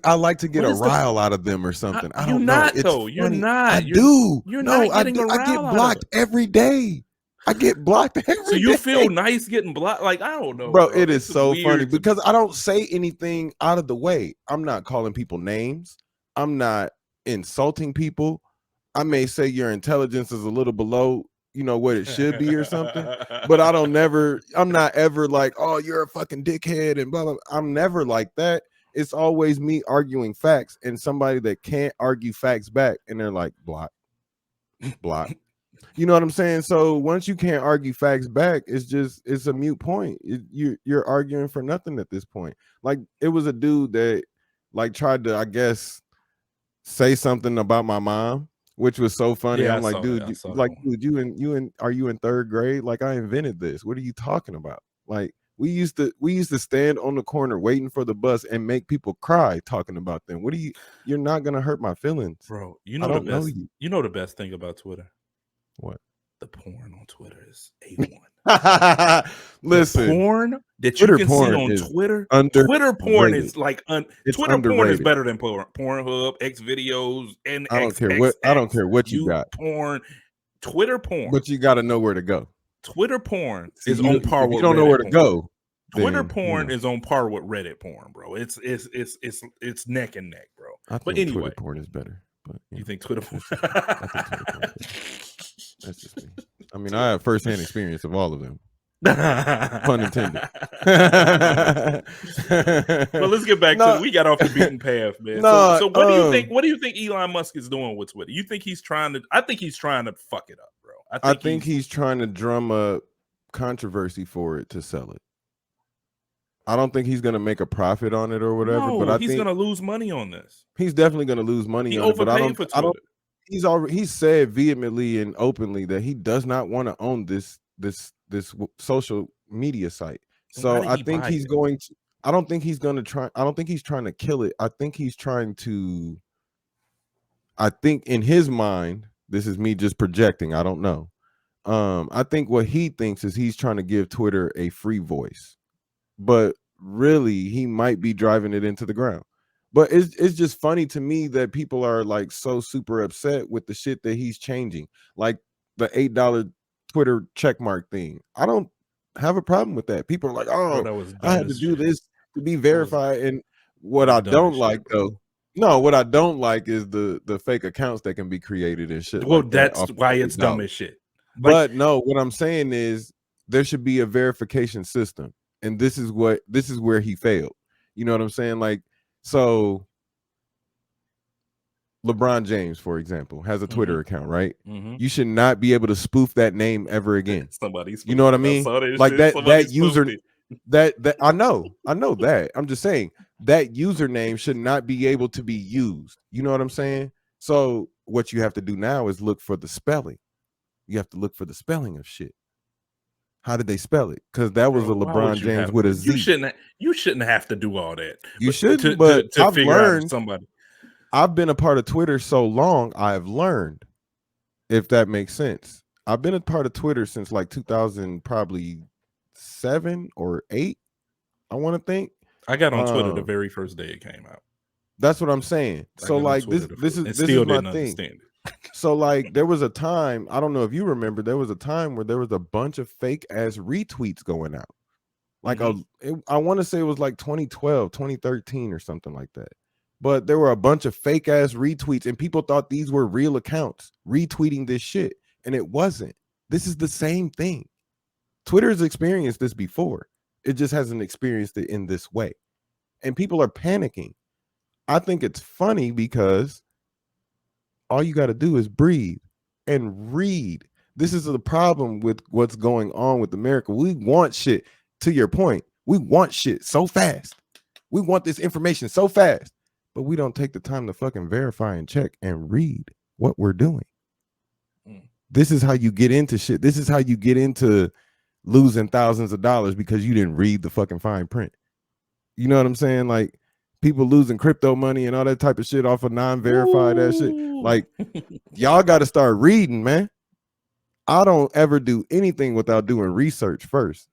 S3: I like to get a rile out of them or something. I don't know.
S2: You're not.
S3: I do. I get blocked every day. I get blocked every day.
S2: So you feel nice getting blocked? Like, I don't know.
S3: Bro, it is so funny because I don't say anything out of the way. I'm not calling people names. I'm not insulting people. I may say your intelligence is a little below, what it should be or something, but I'm not ever like, oh, you're a fucking dickhead and blah, blah. I'm never like that. It's always me arguing facts and somebody that can't argue facts back. And they're like, block. You know what I'm saying? So once you can't argue facts back, it's a moot point. You're arguing for nothing at this point. Like, it was a dude that like tried to, I guess, say something about my mom, which was so funny. Yeah, I'm like, dude, are you in 3rd grade? Like, I invented this. What are you talking about? Like, we used to stand on the corner waiting for the bus and make people cry talking about them. You're not gonna hurt my feelings,
S2: bro. You know the best thing about Twitter?
S3: What?
S2: The porn on Twitter is A1.
S3: Listen,
S2: the porn that you can see on Twitter. Twitter porn is like Twitter porn is better than Pornhub, X videos, and
S3: I don't care what you got.
S2: Porn, Twitter porn.
S3: But you got to know where to go.
S2: Twitter porn is on par with.
S3: You don't know where to go.
S2: Twitter porn is on par with Reddit porn, bro. It's neck and neck, bro.
S3: But anyway, Twitter porn is better. But
S2: you think Twitter porn?
S3: That's just me. I mean, I have firsthand experience of all of them. Pun intended.
S2: Well, let's get back to we got off the beaten path, man. So what do you think? What do you think Elon Musk is doing with Twitter? You think he's trying to? I think he's trying to fuck it up, bro.
S3: I think he's trying to drum up controversy for it to sell it. I don't think he's going to make a profit on it or whatever.
S2: No,
S3: but I
S2: think
S3: he's
S2: going to lose money on this.
S3: He's definitely going to lose money on it. But I don't. He's said vehemently and openly that he does not want to own this social media site. So I think he's going to. I don't think he's going to try. I don't think he's trying to kill it. I think he's trying to. I think in his mind, this is me just projecting. I don't know. I think what he thinks is he's trying to give Twitter a free voice, but really he might be driving it into the ground. But it's just funny to me that people are like so super upset with the shit that he's changing, like the $8 Twitter checkmark thing. I don't have a problem with that. People are like,
S2: Bro,
S3: oh,
S2: that was
S3: I
S2: dumb
S3: had to
S2: as
S3: do
S2: shit.
S3: this to be
S2: was-
S3: verified. And what
S2: That was
S3: I
S2: dumb
S3: don't
S2: as
S3: like
S2: shit, bro.
S3: though, no, what I don't like is the fake accounts that can be created and shit
S2: Well,
S3: like that.
S2: that's
S3: Off
S2: why
S3: of
S2: it's dumb
S3: $8.
S2: as shit. Like,
S3: But no, what I'm saying is there should be a verification system. And this is where he failed. You know what I'm saying? Like, so LeBron James, for example, has a Twitter account, right? You should not be able to spoof that name ever again.
S2: Somebody spoofed
S3: You know what I
S2: it.
S3: mean?
S2: saw that
S3: Like
S2: shit.
S3: that
S2: Somebody
S3: user
S2: spoofed it.
S3: that I know that. I'm just saying that username should not be able to be used. You know what I'm saying? So what you have to do now is look for the spelling. You have to look for the spelling of shit. How did they spell it? Because that was a
S2: Bro, why would
S3: LeBron
S2: you
S3: James
S2: have
S3: with
S2: to?
S3: a Z.
S2: You shouldn't have to do all that.
S3: You
S2: But
S3: shouldn't, but
S2: to
S3: I've
S2: figure out
S3: learned.
S2: somebody.
S3: I've been a part of Twitter so long, I've learned, if that makes sense. I've been a part of Twitter since like 2000, probably 7 or 8. I want to think.
S2: I got on Twitter the very first day it came out.
S3: That's what I'm saying.
S2: I
S3: So
S2: got on
S3: like
S2: Twitter
S3: this
S2: and
S3: is
S2: still
S3: my
S2: didn't
S3: thing.
S2: understand it.
S3: So like there was a time, I don't know if you remember, there was a time where there was a bunch of fake ass retweets going out. Like I want to say it was like 2012, 2013 or something like that. But there were a bunch of fake ass retweets and people thought these were real accounts retweeting this shit. And it wasn't. This is the same thing. Twitter has experienced this before. It just hasn't experienced it in this way. And people are panicking. I think it's funny because all you got to do is breathe and read. This is the problem with what's going on with America. We want shit, to your point. We want shit so fast. We want this information so fast, but we don't take the time to fucking verify and check and read what we're doing. This is how you get into shit. This is how you get into losing thousands of dollars because you didn't read the fucking fine print. You know what I'm saying? Like people losing crypto money and all that type of shit off of non-verified that shit. Like y'all got to start reading, man. I don't ever do anything without doing research first.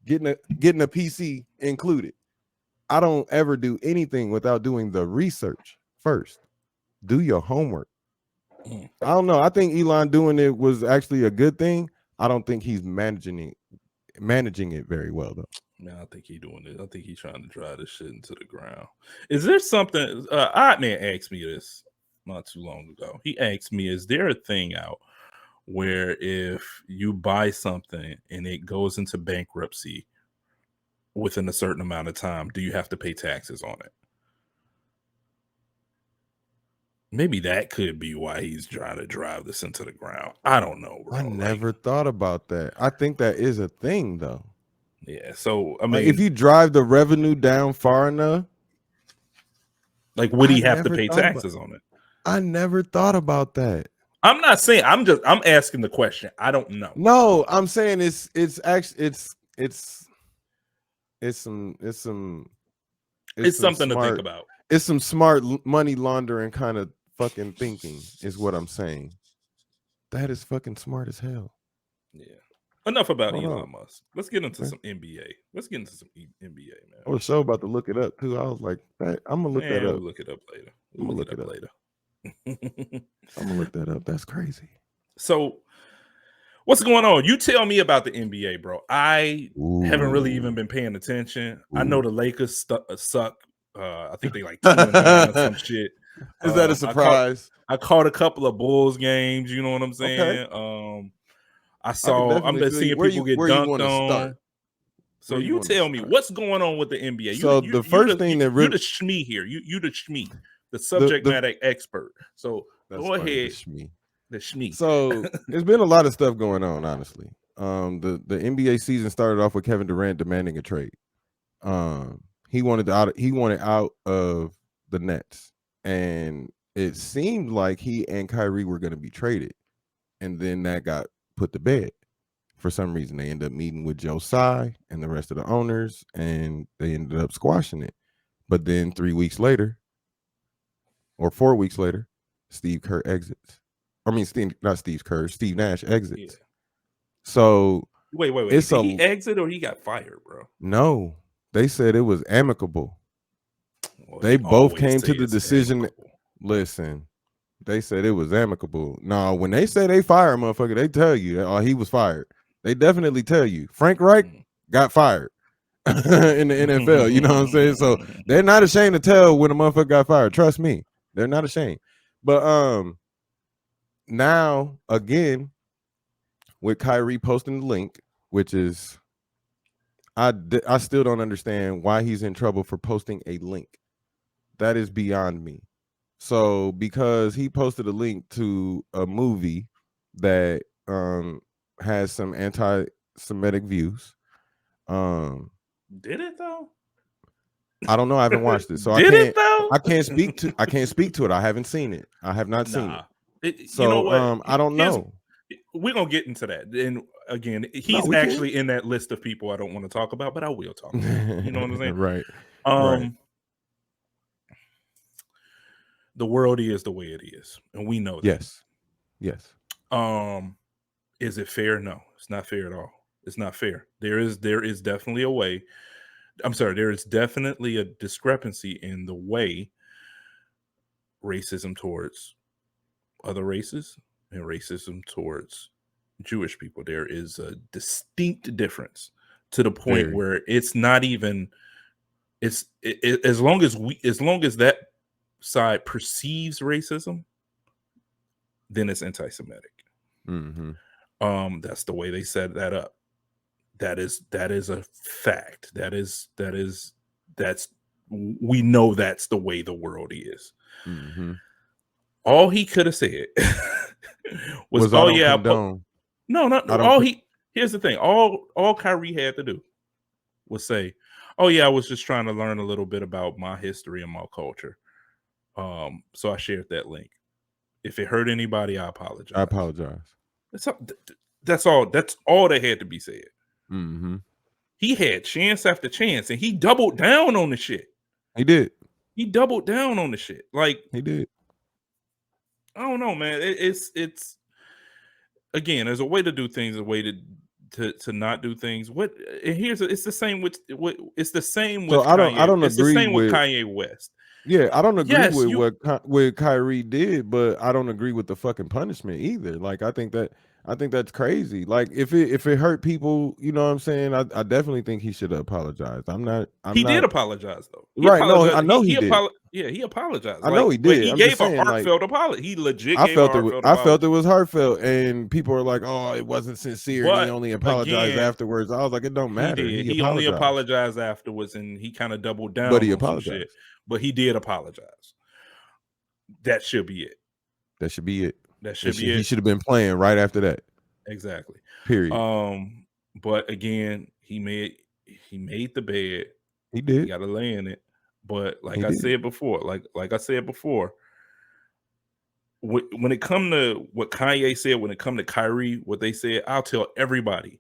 S3: Getting a PC included. I don't ever do anything without doing the research first. Do your homework. I don't know. I think Elon doing it was actually a good thing. I don't think he's managing it very well though.
S2: Man, I think he's doing it. I think he's trying to drive this shit into the ground. Is there something? Odd Man asked me this not too long ago. He asked me, "Is there a thing out where if you buy something and it goes into bankruptcy within a certain amount of time, do you have to pay taxes on it?" Maybe that could be why he's trying to drive this into the ground. I don't know, bro.
S3: I never thought about that. I think that is a thing though.
S2: Yeah. So I mean,
S3: like if you drive the revenue down far enough,
S2: like would he have to pay taxes on it?
S3: I never thought about that.
S2: I'm not saying. I'm asking the question. I don't know.
S3: No, I'm saying it's something
S2: something to think about.
S3: It's some smart money laundering kind of fucking thinking is what I'm saying. That is fucking smart as hell.
S2: Yeah. Enough about Elon Musk. Let's get into some NBA. Let's get into some NBA, man.
S3: I was so about to look it up too. I was like, I'm gonna look that up.
S2: We'll look it up later.
S3: I'm gonna look it up later. I'm gonna look that up. That's crazy.
S2: So, what's going on? You tell me about the NBA, bro. I haven't really even been paying attention. I know the Lakers suck. I think they like 2-9 or some shit.
S3: Is that a surprise?
S2: I caught a couple of Bulls games. You know what I'm saying?
S3: Okay.
S2: I'm been seeing people get dunked on.
S3: Start?
S2: So you tell me what's going on with the NBA.
S3: So the first thing that really
S2: you're the Shmee here. You the Shmee, the subject matter expert. So go ahead. The Shmee.
S3: So there's been a lot of stuff going on, honestly. The NBA season started off with Kevin Durant demanding a trade. He wanted out of the Nets, and it seemed like he and Kyrie were going to be traded, and then that got put to bed. For some reason, they ended up meeting with Joe Tsai and the rest of the owners, and they ended up squashing it. But then 3 weeks later, or 4 weeks later, Steve Nash exits. Yeah. So
S2: wait. Did he exit or he got fired, bro?
S3: No, they said it was amicable. Well, they both came to the decision. Amicable. Listen, they said it was amicable. No, when they say they fire a motherfucker, they tell you he was fired. They definitely tell you. Frank Reich, got fired in the NFL. You know what I'm saying? So they're not ashamed to tell when a motherfucker got fired. Trust me, they're not ashamed. But now again with Kyrie posting the link, which is I still don't understand why he's in trouble for posting a link. That is beyond me. So because he posted a link to a movie that has some anti-Semitic views.
S2: Did it though?
S3: I don't know. I haven't watched it, so
S2: Did it though?
S3: I can't speak to it. I haven't seen it. I have not seen it. So
S2: you know what?
S3: I don't know.
S2: We're gonna get into that. And again, he's actually in that list of people I don't want to talk about, but I will talk about. You know what I'm saying?
S3: Right.
S2: Right. The world is the way it is, and we know that.
S3: Yes.
S2: Is it fair? No, it's not fair at all. It's not fair. There is definitely a way. I'm sorry, there is definitely a discrepancy in the way racism towards other races and racism towards Jewish people. There is a distinct difference to the point where it's not even. As long as that side perceives racism, then it's anti-Semitic.
S3: Mm-hmm.
S2: That's the way they set that up. That is a fact. That's we know that's the way the world is.
S3: Mm-hmm.
S2: All he could have said was
S3: "Oh yeah, condone."
S2: Here's the thing. All Kyrie had to do was say, "Oh yeah, I was just trying to learn a little bit about my history and my culture. So I shared that link. If it hurt anybody, I apologize. That's all. That's all that had to be said.
S3: Mm-hmm.
S2: He had chance after chance, and he doubled down on the shit.
S3: He did.
S2: He doubled down on the shit. Like
S3: he did.
S2: I don't know, man. It's again, there's a way to do things, a way to not do things. It's the same with it's the same with Kanye.
S3: I don't
S2: it's
S3: agree
S2: the same
S3: with
S2: Kanye West.
S3: Yeah, I don't agree with what Kyrie did, but I don't agree with the fucking punishment either. Like I think that's crazy. Like if it hurt people, you know what I'm saying? I definitely think he should have apologized. He
S2: did apologize though.
S3: No, I know he did.
S2: He apologized.
S3: I know he did.
S2: He gave a heartfelt apology. He legit gave a heartfelt apology.
S3: I felt it was heartfelt, and people are like, "Oh, it wasn't sincere." And he only apologized afterwards. I was like, "It don't matter."
S2: He only apologized afterwards, and he kind of doubled down.
S3: But he apologized.
S2: But he did apologize. That should be it.
S3: That should be it.
S2: He
S3: should have been playing right after that.
S2: Exactly.
S3: Period.
S2: But again, he made the bed.
S3: He did.
S2: He got to lay in it. But like I said before, when it come to what Kanye said, when it come to Kyrie, what they said, I'll tell everybody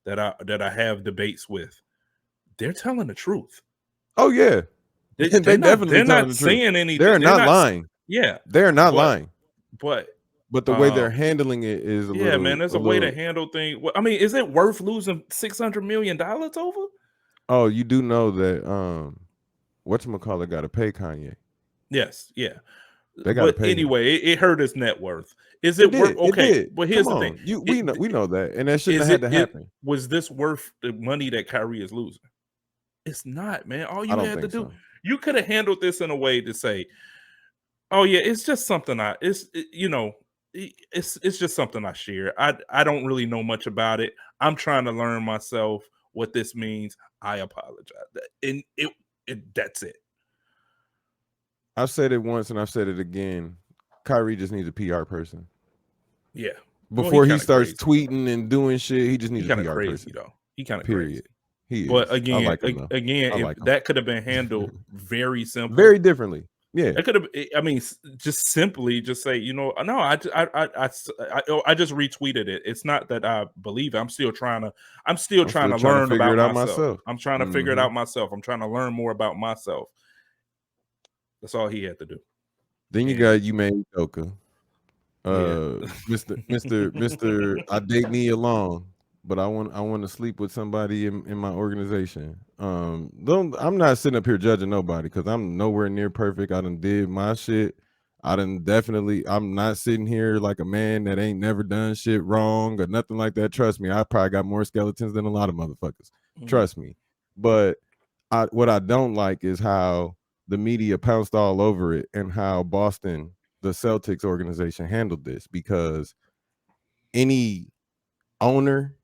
S2: that I have debates with. They're telling the truth.
S3: Oh yeah. They're not
S2: saying anything.
S3: They're not lying.
S2: Yeah,
S3: they're not lying.
S2: But
S3: the way they're handling it is
S2: man. There's a way to handle things. I mean, is it worth losing $600 million over?
S3: Oh, you do know that whatchamacallit got to pay Kanye.
S2: Yes, yeah.
S3: They got to pay.
S2: Anyway, it hurt his net worth. Is it worth? Okay, but here's the thing.
S3: We know that, and that shouldn't have had to happen.
S2: Was this worth the money that Kyrie is losing? It's not, man. All you had to do. You could have handled this in a way to say, "Oh yeah, it's just something it's just something I share. I don't really know much about it. I'm trying to learn myself what this means. I apologize." And that's it.
S3: I've said it once and I've said it again. Kyrie just needs a PR person.
S2: Yeah.
S3: Before he starts tweeting and doing shit, he just needs a PR person.
S2: Though. He kind of crazy.
S3: He is.
S2: But again, that could have been handled very simply,
S3: very differently. Yeah,
S2: it could have. I mean, just simply say, no, I just retweeted it. It's not that I believe it. I'm still trying to learn about myself. I'm trying to figure it out myself. I'm trying to learn more about myself. That's all he had to do.
S3: Then you got Udoka, Mr. I date me along. But I want to sleep with somebody in my organization. I'm not sitting up here judging nobody because I'm nowhere near perfect. I done did my shit. I'm not sitting here like a man that ain't never done shit wrong or nothing like that. Trust me, I probably got more skeletons than a lot of motherfuckers. Trust me. But what I don't like is how the media pounced all over it and how Boston, the Celtics organization, handled this, because any owner,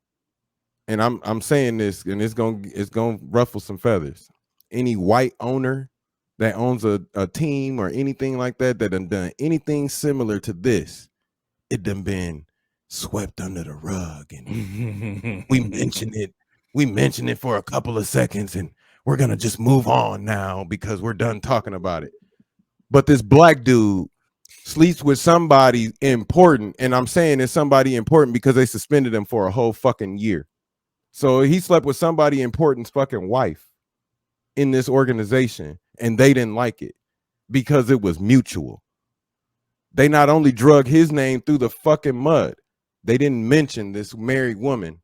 S3: and I'm saying this, and it's gonna ruffle some feathers. Any white owner that owns a team or anything like that done anything similar to this, it done been swept under the rug, and we mention it for a couple of seconds, and we're gonna just move on now because we're done talking about it. But this black dude sleeps with somebody important, and I'm saying it's somebody important because they suspended him for a whole fucking year. So he slept with somebody important's fucking wife in this organization, and they didn't like it because it was mutual. They not only drug his name through the fucking mud, they didn't mention this married woman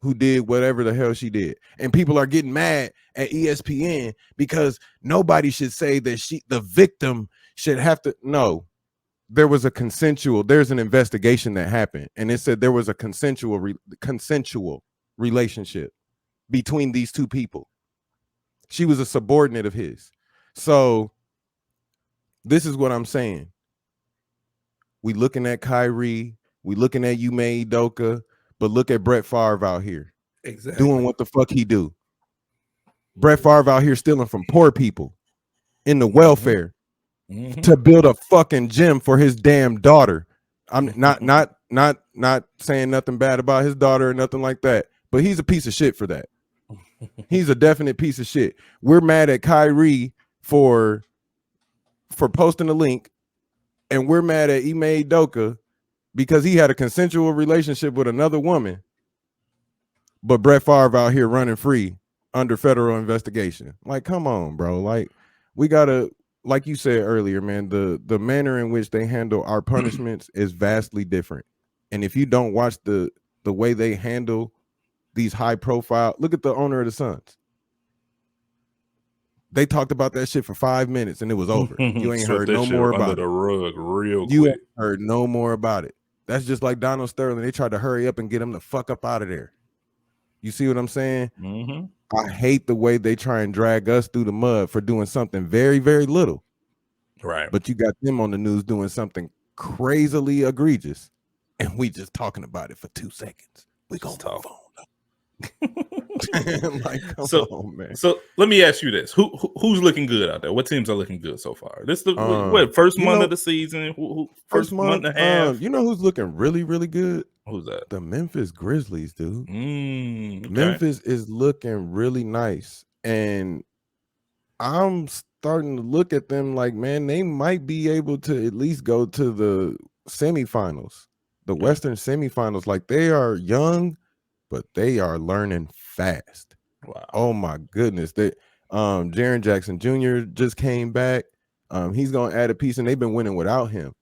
S3: who did whatever the hell she did. And people are getting mad at ESPN because nobody should say that the victim should have to. No, there's an investigation that happened, and it said there was a consensual relationship between these two people. She was a subordinate of his. So this is what I'm saying. We looking at Kyrie, we looking at Ime Udoka, but look at Brett Favre out here.
S2: Exactly.
S3: Doing what the fuck he do. Brett Favre out here stealing from poor people in the welfare to build a fucking gym for his damn daughter. I'm not saying nothing bad about his daughter or nothing like that, but he's a piece of shit for that. He's a definite piece of shit. We're mad at Kyrie for posting a link, and we're mad at Ime Udoka because he had a consensual relationship with another woman. But Brett Favre out here running free under federal investigation. Like, come on, bro. Like, we gotta, like you said earlier, man, the manner in which they handle our punishments is vastly different. And if you don't watch the way they handle these high profile, look at the owner of the Suns. They talked about that shit for 5 minutes and it was over. You ain't heard no more about
S2: it. Under the rug real
S3: you
S2: quick.
S3: Ain't heard no more about it. That's just like Donald Sterling. They tried to hurry up and get him the fuck up out of there. You see what I'm saying? I hate the way they try and drag us through the mud for doing something very, very little.
S2: Right.
S3: But you got them on the news doing something crazily egregious, and we just talking about it for 2 seconds. We gonna move on. Like, come on, man.
S2: So let me ask you this: who's looking good out there? What teams are looking good so far? This the first month of the season. First month and a half.
S3: You know who's looking really, really good?
S2: Who's that?
S3: The Memphis Grizzlies, dude.
S2: Okay.
S3: Memphis is looking really nice, and I'm starting to look at them like, man, they might be able to at least go to the semifinals, the Western semifinals. Like, they are young, but they are learning fast.
S2: Wow.
S3: Oh my goodness. They Jaren Jackson Jr. just came back. He's gonna add a piece, and they've been winning without him.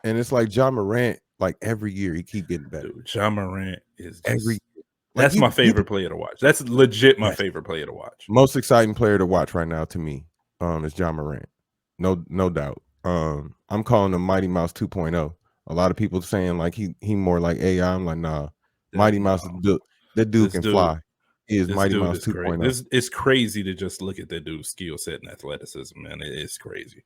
S3: And it's like Ja Morant, like every year he keep getting better.
S2: Dude, Ja Morant is just,
S3: that's
S2: my favorite player to watch. That's legit my favorite player to watch.
S3: Most exciting player to watch right now to me is Ja Morant. No doubt. I'm calling him Mighty Mouse 2.0. A lot of people saying like he more like AI. I'm like, nah. Mighty Mouse is built. That dude can fly. He is Mighty Mouse 2.0.
S2: It's crazy to just look at that dude's skill set and athleticism, man. It's crazy.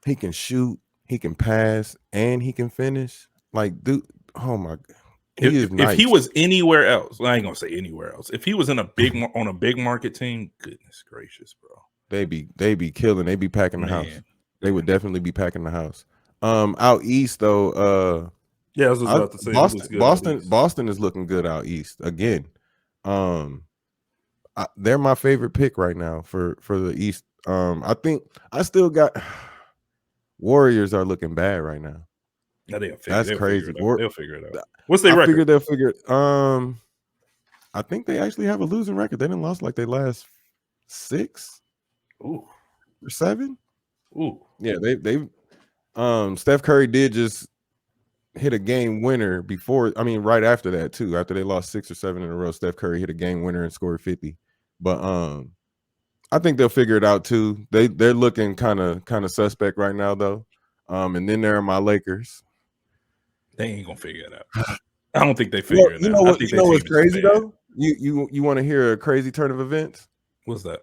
S3: He can shoot, he can pass, and he can finish. Like, dude, oh my God.
S2: If he was anywhere else, I ain't gonna say anywhere else. If he was in a big on a big market team, goodness gracious, bro.
S3: They be killing. They be packing the house. They would definitely be packing the house. Out east though,
S2: yeah, I was about to say
S3: Boston is looking good out east again. They're my favorite pick right now for the East. I think I still got Warriors are looking bad right now.
S2: Yeah,
S3: that's crazy.
S2: They'll figure it out. What's their record?
S3: Figure they'll figure it. I think they actually have a losing record. They didn't lost like their last 6 or 7. Yeah, they've Steph Curry did just hit a game winner right after that too. After they lost 6 or 7 in a row, Steph Curry hit a game winner and scored 50. But I think they'll figure it out too. They're looking kind of suspect right now though. And then there are my Lakers.
S2: They ain't gonna figure it out. I don't think they
S3: Well,
S2: figure it out. I think
S3: you know what's
S2: their team is
S3: crazy
S2: bad.
S3: though? You want to hear a crazy turn of events?
S2: What's that?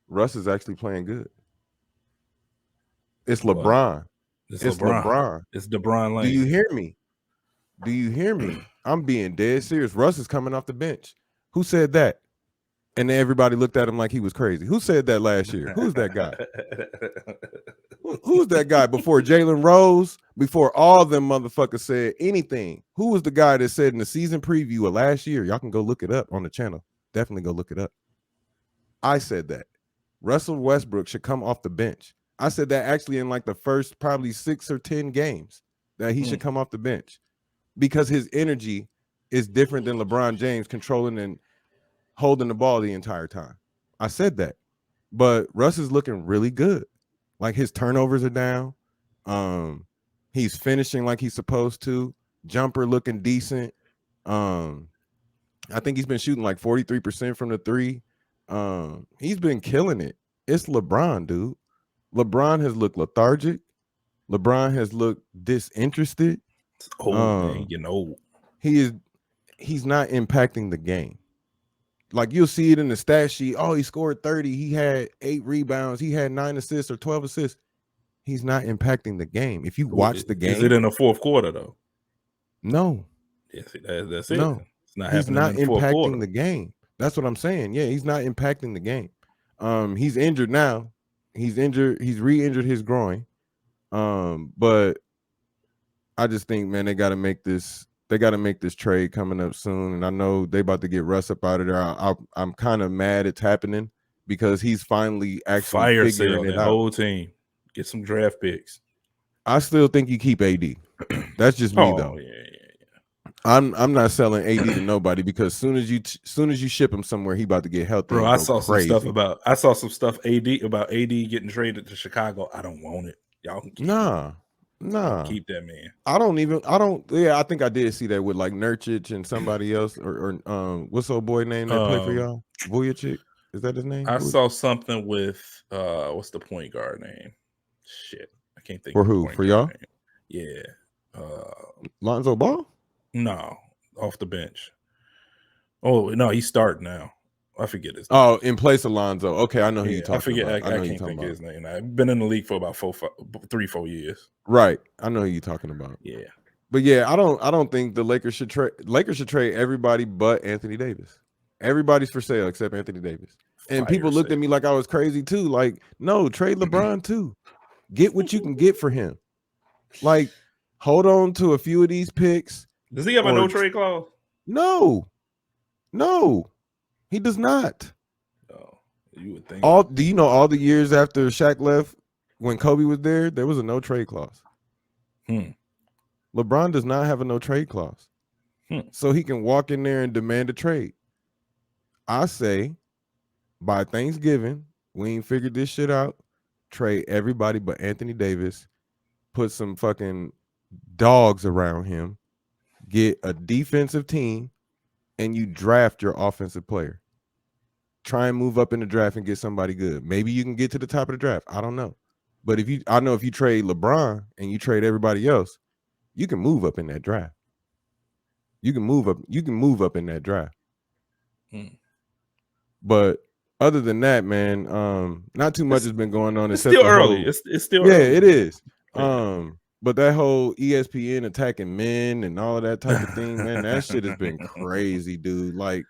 S3: Russ is actually playing good. It's
S2: What?
S3: LeBron.
S2: It's LeBron. It's LeBron Lane.
S3: Do you hear me? Do you hear me? I'm being dead serious. Russ is coming off the bench. Who said that? And then everybody looked at him like he was crazy. Who said that last year? Who's that guy? Who's that guy before Jalen Rose? Before all them motherfuckers said anything? Who was the guy that said in the season preview of last year? Y'all can go look it up on the channel. Definitely go look it up. I said that Russell Westbrook should come off the bench. I said that actually in like the first probably 6 or 10 games that he should come off the bench because his energy is different than LeBron James controlling and holding the ball the entire time. I said that, but Russ is looking really good. Like his turnovers are down. He's finishing like he's supposed to. Jumper looking decent. I think he's been shooting like 43% from the three. He's been killing it. It's LeBron, dude. LeBron has looked lethargic. LeBron has looked disinterested.
S2: Man, you know.
S3: He's not impacting the game. Like you'll see it in the stat sheet. Oh, he scored 30. He had 8 rebounds. He had 9 assists or 12 assists. He's not impacting the game. If you watch the game,
S2: is it in the fourth quarter though?
S3: No.
S2: Yes, that's it.
S3: No, he's not impacting the game. That's what I'm saying. Yeah, he's not impacting the game. He's injured now. He's injured. He's re-injured his groin. But I just think, man, they got to make this. They got to make this trade coming up soon. And I know they about to get Russ up out of there. I'm kind of mad it's happening because he's finally actually figuring it out.
S2: Whole team. Get some draft picks.
S3: I still think you keep AD. That's just me though.
S2: Yeah.
S3: I'm not selling AD to nobody because soon as you ship him somewhere, he about to get healthy.
S2: Bro, I saw some stuff about AD getting traded to Chicago. I don't want it. Y'all can keep keep that man.
S3: I think I did see that with like Nurkic and somebody else or what's old boy name that played for y'all? Vujicic? Is that his name?
S2: I saw something with what's the point guard name? Shit. I can't think
S3: for who? For y'all?
S2: Name. Yeah.
S3: Lonzo Ball?
S2: No, off the bench. Oh no, he's starting now. I forget his name.
S3: Oh, in place of Lonzo. Okay, I know who you're talking about.
S2: I can't think of his name. I've been in the league for about 3-4 years.
S3: Right. I know who you're talking about.
S2: Yeah.
S3: But yeah, I don't think the Lakers should trade everybody but Anthony Davis. Everybody's for sale except Anthony Davis. And people looked at me like I was crazy too. Like, no, trade LeBron too. Get what you can get for him. Like, hold on to a few of these picks.
S2: Does he have a no trade clause?
S3: No, he does not.
S2: Oh, you would think.
S3: Do you know all the years after Shaq left, when Kobe was there was a no trade clause. LeBron does not have a no trade clause, so he can walk in there and demand a trade. I say, by Thanksgiving, we ain't figured this shit out. Trade everybody but Anthony Davis. Put some fucking dogs around him. Get a defensive team, and you draft your offensive player. Try and move up in the draft and get somebody good. Maybe you can get to the top of the draft. I don't know. But if you trade LeBron and you trade everybody else, you can move up in that draft. You can move up in that draft. But other than that, man, not too much has been going on.
S2: It's still early. It's still early.
S3: Yeah, it is. But that whole ESPN attacking men and all of that type of thing, man, that shit has been crazy, dude. Like,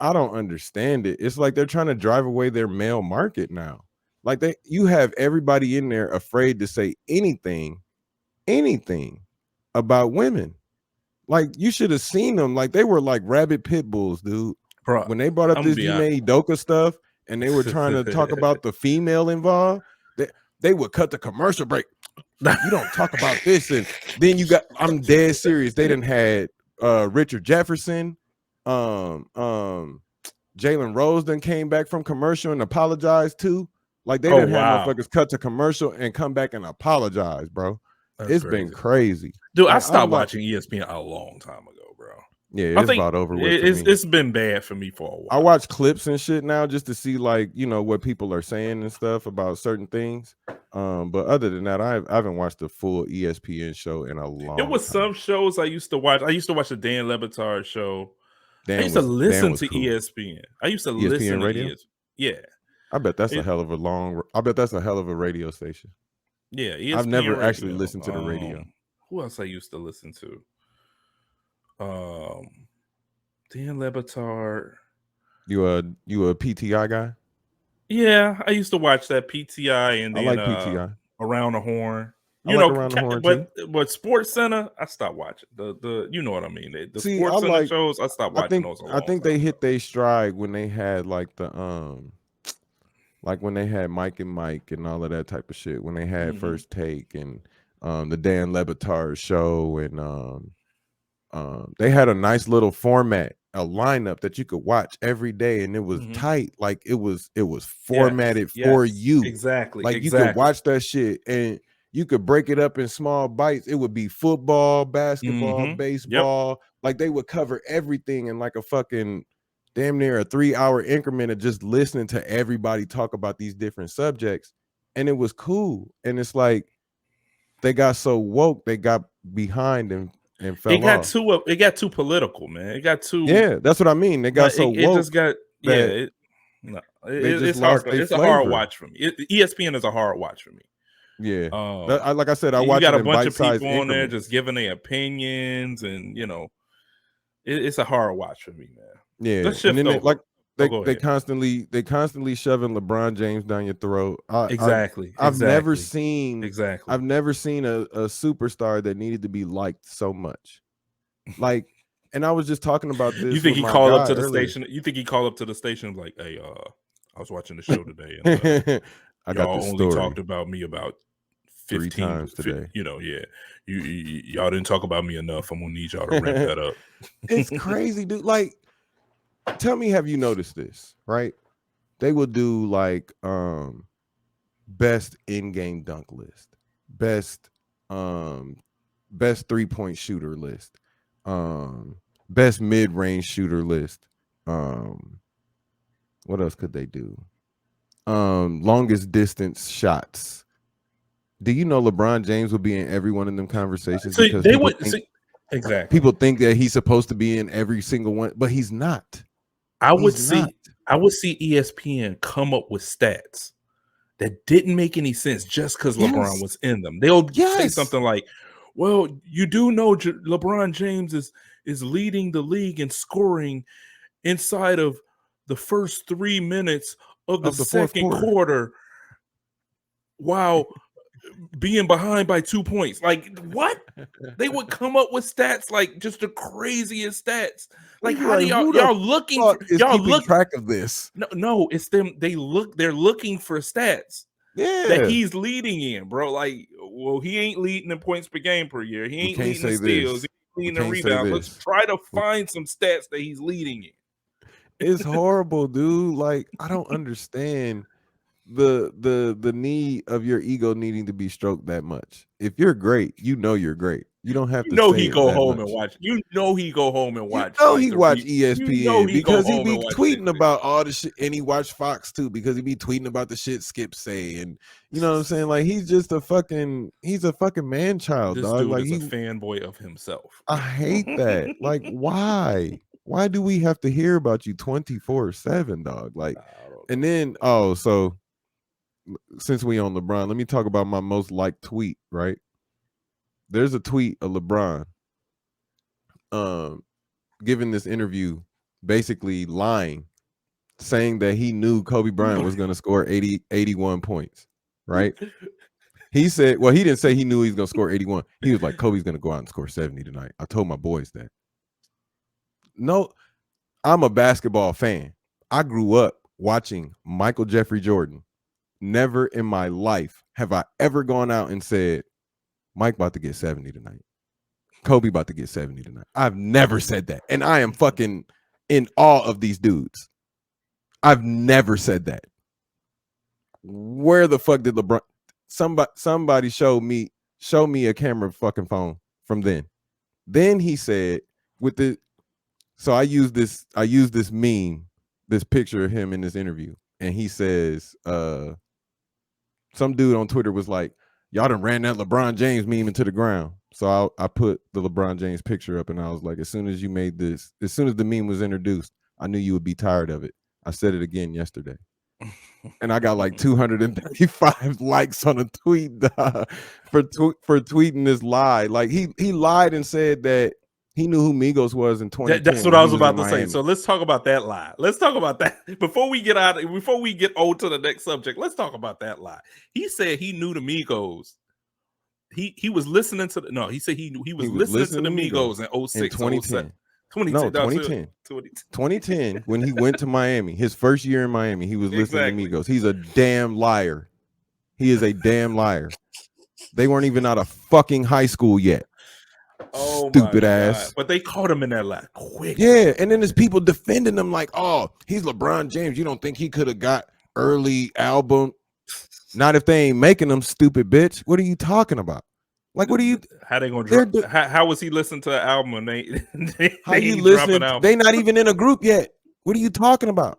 S3: I don't understand it. It's like they're trying to drive away their male market now. Like you have everybody in there afraid to say anything about women. Like, you should have seen them. Like, they were like rabid pit bulls, dude. Bro, when they brought up this Ime Udoka stuff and they were trying to talk about the female involved, they would cut the commercial break. You don't talk about this. And then I'm dead serious. They done had Richard Jefferson, Jalen Rose done came back from commercial and apologized too. Like, they done had motherfuckers cut to commercial and come back and apologize, bro. It's been crazy.
S2: Dude, I stopped watching ESPN a long time ago, bro.
S3: Yeah, it's about over with.
S2: It's been bad for me for a while.
S3: I watch clips and shit now just to see, like, what people are saying and stuff about certain things. But other than that, I haven't watched the full ESPN show in a long
S2: There was
S3: time.
S2: some shows I used to watch. I used to watch the Dan Lebatard show. I
S3: Dan
S2: used to
S3: was
S2: listen to
S3: cool.
S2: ESPN. I used to
S3: ESPN
S2: listen to
S3: radio?
S2: ESPN. Yeah.
S3: I bet that's a
S2: It-
S3: hell of a long. I bet that's a hell of a radio station.
S2: yeah,
S3: I've
S2: ESPN
S3: never
S2: radio.
S3: actually listened to the radio.
S2: Who else I used to listen to? Dan Lebatard.
S3: You a PTI guy?
S2: Yeah, I used to watch that PTI and
S3: I
S2: then
S3: like PTI.
S2: Around the Horn.
S3: I like Around the Horn
S2: but Sports Center, I stopped watching. The you know what I mean. The
S3: See,
S2: Sports
S3: I
S2: Center
S3: like-
S2: shows, I stopped watching those.
S3: I think they hit their stride when they had like the like when they had Mike and Mike and all of that type of shit. When they had
S2: Mhm.
S3: First Take and the Dan Lebatard show and they had a nice little format, a lineup that you could watch every day, and it was
S2: Mhm.
S3: tight. Like it was formatted for you.
S2: Exactly.
S3: Like you could watch that shit and you could break it up in small bites. It would be football, basketball,
S2: Mhm. Yep.
S3: baseball. Like they would cover everything in like a fucking damn near a 3-hour increment of just listening to everybody talk about these different subjects. And it was cool. And it's like they got so woke, they got behind and fell off.
S2: It got too political, man. It got too
S3: That's what I mean. They got so
S2: it
S3: woke.
S2: just got
S3: they just
S2: it's
S3: lost
S2: hard.
S3: their
S2: It's a hard
S3: flavor.
S2: watch for me. ESPN is a hard watch for me.
S3: Yeah. Like I said, I
S2: you
S3: watch
S2: got
S3: it
S2: a
S3: in
S2: bunch of
S3: bite-sized
S2: people on there
S3: increments.
S2: just giving their opinions, and it's a hard watch for me, man.
S3: Yeah.
S2: Let's shift
S3: And then
S2: over.
S3: they constantly shoving LeBron James down your throat.
S2: Exactly.
S3: I've never seen a superstar that needed to be liked so much. Like, and I was just talking about this.
S2: You think he
S3: with my
S2: called up
S3: guy
S2: to the
S3: earlier.
S2: station? You think he called up to the station like, "Hey, I was watching the show today, and
S3: I got
S2: y'all
S3: this
S2: only
S3: story
S2: talked about me about
S3: 3 times today.
S2: Y'all didn't talk about me enough. I'm gonna need y'all to ramp that up."
S3: It's crazy, dude. Like, tell me, have you noticed this? Right? They will do like best in-game dunk list, best 3-point shooter list, best mid-range shooter list. What else could they do? Longest distance shots. Do you know LeBron James will be in every one of them conversations?
S2: So
S3: because
S2: exactly.
S3: People think that he's supposed to be in every single one, but he's not.
S2: I would see ESPN come up with stats that didn't make any sense just because LeBron was in them. They'll say something like, "Well, you do know LeBron James is leading the league in scoring inside of the first 3 minutes of the second quarter, while being behind by 2 points." Like, what? They would come up with stats like just the craziest stats. Like, how do y'all looking for
S3: track of this?
S2: No, it's them. They're looking for stats that he's leading in, bro. Like, well, he ain't leading in points per game per year. He ain't leading in steals. He ain't leading in rebounds. Let's try to find some stats that he's leading in.
S3: It's horrible, dude. Like, I don't understand the need of your ego needing to be stroked that much. If you're great, you know you're great. You don't have to.
S2: He go home and watch. He go home and watch.
S3: He watch ESPN because he be tweeting about all the shit, and he watch Fox too because he be tweeting about the shit Skip say, and you know what I'm saying. Like, he's a fucking man child,
S2: this
S3: dog.
S2: Dude
S3: like,
S2: he's a fanboy of himself.
S3: I hate that. Like, why? Why do we have to hear about you 24/7, dog? Like, and then so since we on LeBron, let me talk about my most liked tweet. Right, there's a tweet of LeBron giving this interview, basically lying, saying that he knew Kobe Bryant was going to score 81 points. Right, he said, well, he didn't say he knew he was going to score 81. He was like, Kobe's going to go out and score 70 tonight. I told my boys that. No, I'm a basketball fan. I grew up watching Michael Jeffrey Jordan. Never in my life have I ever gone out and said, Mike about to get 70 tonight. Kobe about to get 70 tonight. I've never said that. And I am fucking in awe of these dudes. I've never said that. Where the fuck did LeBron? Somebody show me a camera fucking phone from then. Then he said so I use this meme, this picture of him in this interview, and he says some dude on Twitter was like, y'all done ran that LeBron James meme into the ground. So I put the LeBron James picture up and I was like, as soon as you made this, as soon as the meme was introduced, I knew you would be tired of it. I said it again yesterday. And I got like 235 likes on a tweet for tweeting this lie. Like he lied and said that he knew who Migos was in 2010.
S2: That's what I was about to say. So let's talk about that lie. Let's talk about that before we get on to the next subject. Let's talk about that lie. He said he knew the Migos. He was listening to he said he was listening to the Migos in 06, 2010.
S3: 2010 when he went to Miami, his first year in Miami, he was listening to Migos. He's a damn liar. He is a damn liar. They weren't even out of fucking high school yet.
S2: Oh,
S3: stupid ass.
S2: But they caught him in that lie quick.
S3: Yeah, and then there's people defending him like, oh, he's LeBron James. You don't think he could have got early album? Not if they ain't making them, stupid bitch. What are you talking about? Like, what are you?
S2: How they gonna drop? How was he listening to an album and they
S3: how you listening? They not even in a group yet. What are you talking about?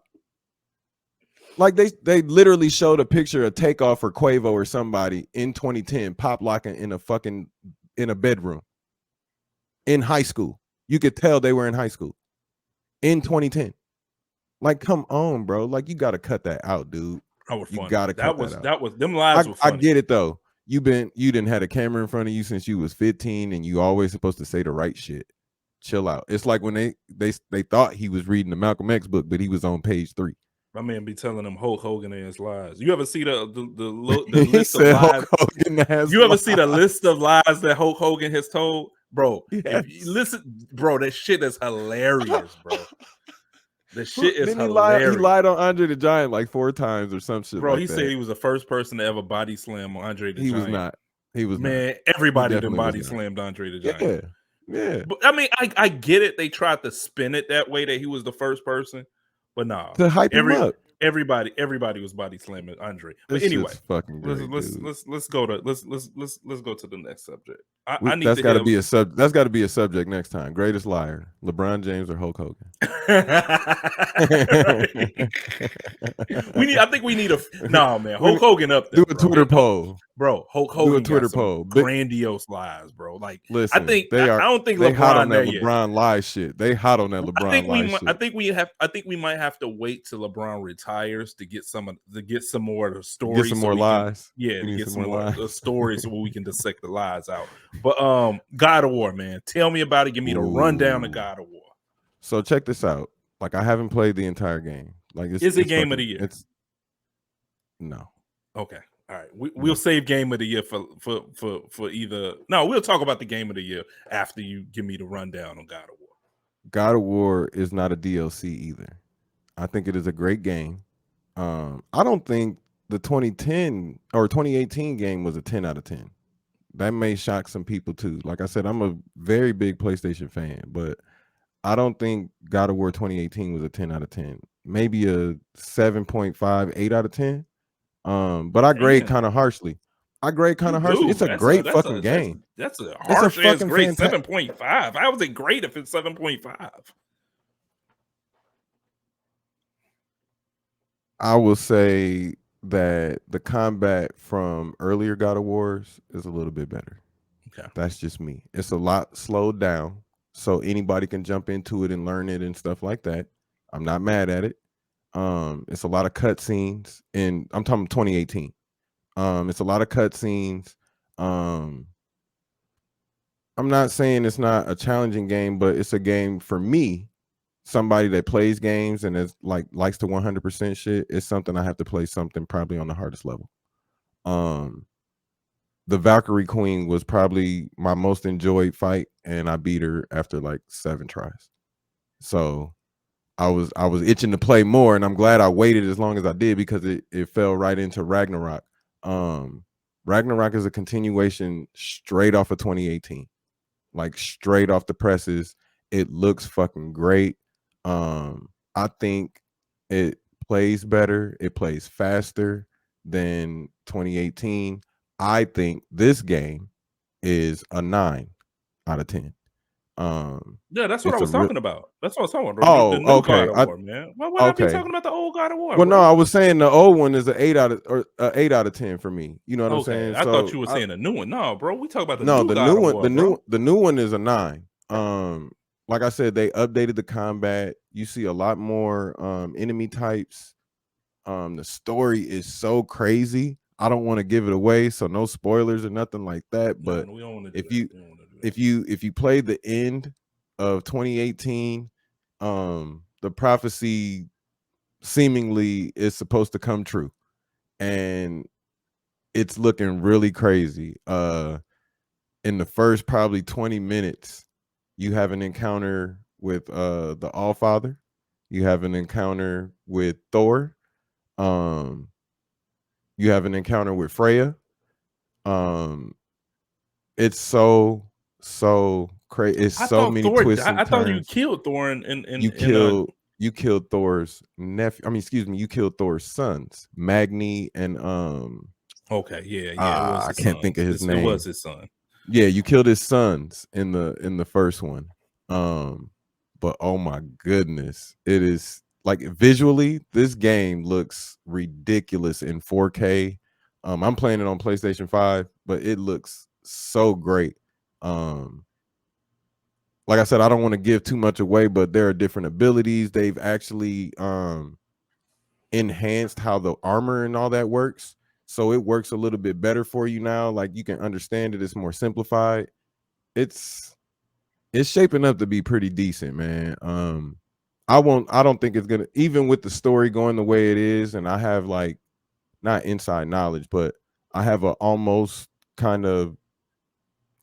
S3: Like they literally showed a picture of Takeoff or Quavo or somebody in 2010 pop locking in a bedroom in high school. You could tell they were in high school in 2010. Like, come on, bro. Like, you got to cut that out, dude. You got to cut that out.
S2: That was them lies.
S3: I get it though. You didn't had a camera in front of you since you was 15, and you always supposed to say the right shit. Chill out. It's like when they thought he was reading the Malcolm X book, but he was on page 3.
S2: My man be telling them Hulk Hogan and his lies. You ever see the list of lies? You ever see the list of lies that Hulk Hogan has told, bro?
S3: Yes.
S2: If you listen, bro, that shit is hilarious, bro. The shit is hilarious.
S3: He lied on Andre the Giant like 4 times or some shit.
S2: Bro,
S3: like
S2: he
S3: that.
S2: said he was the first person to ever body slam on Andre the Giant.
S3: He was not. He was
S2: man.
S3: Not.
S2: Everybody done body slammed Andre the Giant.
S3: Yeah.
S2: But, I mean, I get it. They tried to spin it that way that he was the first person, but nah.
S3: To hype him up.
S2: Everybody was body slamming Andre. But anyway,
S3: fucking great,
S2: let's go to the next subject.
S3: That's got to be a That's got to be a subject next time. Greatest liar: LeBron James or Hulk Hogan?
S2: I think we need man. Hulk Hogan up there.
S3: Do a Twitter poll,
S2: bro. Hulk Hogan.
S3: Do a Twitter poll.
S2: Grandiose lies, bro. Like,
S3: listen,
S2: I don't think
S3: they
S2: LeBron
S3: hot on that
S2: there
S3: LeBron
S2: yet.
S3: lie shit. They hot on that LeBron lie shit.
S2: I think we might have to wait till LeBron retires to get some more of the stories.
S3: Get some more lies.
S2: To get some more stories so we can dissect the lies out. But God of War, man. Tell me about it. Give me the rundown of God of War.
S3: So check this out. Like, I haven't played the entire game. Like,
S2: it's a game of the year.
S3: No.
S2: Okay. All right. We'll save game of the year for either. No, we'll talk about the game of the year after you give me the rundown on God of War.
S3: God of War is not a DLC either. I think it is a great game. I don't think the 2010 or 2018 game was a 10 out of 10. That may shock some people too. Like I said, I'm a very big PlayStation fan, but I don't think God of War 2018 was a 10 out of 10. Maybe a 7.5, 8 out of 10. But I grade kind of harshly. It's a great fucking game.
S2: That's a harsh ass grade. 7.5. How was it great if it's 7.5?
S3: I will say that the combat from earlier God of Wars is a little bit better.
S2: Okay.
S3: That's just me. It's a lot slowed down, so anybody can jump into it and learn it and stuff like that. I'm not mad at it. It's a lot of cutscenes, and I'm talking 2018. It's a lot of cutscenes. I'm not saying it's not a challenging game, but it's a game for me. Somebody that plays games and is likes to 100% shit, is something I have to play something probably on the hardest level. The Valkyrie Queen was probably my most enjoyed fight, and I beat her after like 7 tries. So I was itching to play more, and I'm glad I waited as long as I did because it fell right into Ragnarok. Ragnarok is a continuation straight off of 2018, like straight off the presses. It looks fucking great. I think it plays better. It plays faster than 2018. I think this game is a 9 out of 10.
S2: Yeah, that's what I
S3: It's a
S2: was talking about. That's what I was talking about, bro. The
S3: Oh,
S2: new
S3: okay.
S2: God of War, man. Why would I be
S3: Okay.
S2: talking about the old God of War,
S3: Well,
S2: bro?
S3: no, I was saying the old one is an 8 out of 10 for me. You know what I'm
S2: Okay,
S3: saying?
S2: I thought
S3: So
S2: you were saying a new one. No, bro, we talk about the
S3: no,
S2: new
S3: the
S2: God
S3: new
S2: of
S3: one,
S2: War, bro.
S3: the new one is a 9. Like I said, they updated the combat. You see a lot more enemy types. The story is so crazy. I don't want to give it away, so no spoilers or nothing like that. But
S2: No, we don't want to do
S3: if
S2: that.
S3: you
S2: We don't want to do that.
S3: if you play the end of 2018, the prophecy seemingly is supposed to come true, and it's looking really crazy. In the first probably 20 minutes, you have an encounter with the All Father. You have an encounter with Thor. You have an encounter with Freya. It's so crazy. It's
S2: I
S3: so
S2: thought
S3: many
S2: Thor.
S3: twists and
S2: I thought you
S3: turns.
S2: killed Thor
S3: You killed Thor's nephew. I mean, excuse me, you killed Thor's sons, Magni and
S2: Okay, yeah, it was
S3: I
S2: his
S3: can't think of
S2: sons.
S3: his
S2: It was
S3: name.
S2: his son.
S3: Yeah, you killed his sons in the first one. But oh my goodness, it is like visually, this game looks ridiculous in 4K. I'm playing it on PlayStation 5, but it looks so great. Like I said, I don't want to give too much away, but there are different abilities. They've actually enhanced how the armor and all that works. So it works a little bit better for you now. Like you can understand it, it's more simplified. It's shaping up to be pretty decent, man. I don't think it's gonna, even with the story going the way it is, and I have like not inside knowledge, but I have a almost kind of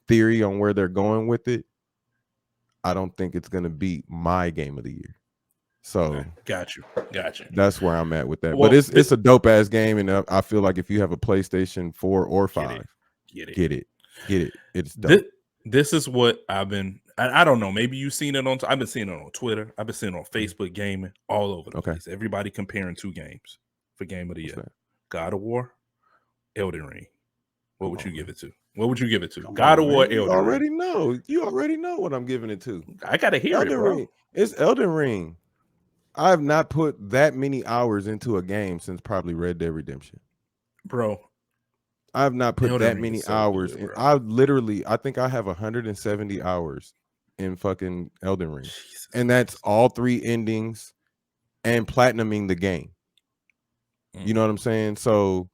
S3: theory on where they're going with it. I don't think it's gonna beat my game of the year. So
S2: Okay, got you.
S3: that's where I'm at with that.
S2: Well,
S3: But it's a dope ass game, and I feel like if you have a PlayStation 4 or 5,
S2: get it.
S3: get it. It's dope.
S2: This is what I've been. I don't know. Maybe you've seen it on. I've been seeing it on Twitter. I've been seeing it on Facebook gaming all over the place. Everybody comparing 2 games for game of the year: God of War, Elden Ring. What would you give it to? What would you give it to? God of War, Elden Ring.
S3: You already know. You already know what I'm giving it to.
S2: I gotta hear
S3: Elden
S2: it, bro.
S3: Ring. It's Elden Ring. I have not put that many hours into a game since probably Red Dead Redemption.
S2: Bro,
S3: I have not put
S2: Elden
S3: that
S2: Ring
S3: many
S2: is so
S3: hours
S2: good,
S3: in.
S2: bro.
S3: I think I have 170 hours in fucking Elden Ring.
S2: Jesus
S3: And
S2: Christ.
S3: that's all 3 endings and platinuming the game. You know what I'm saying? So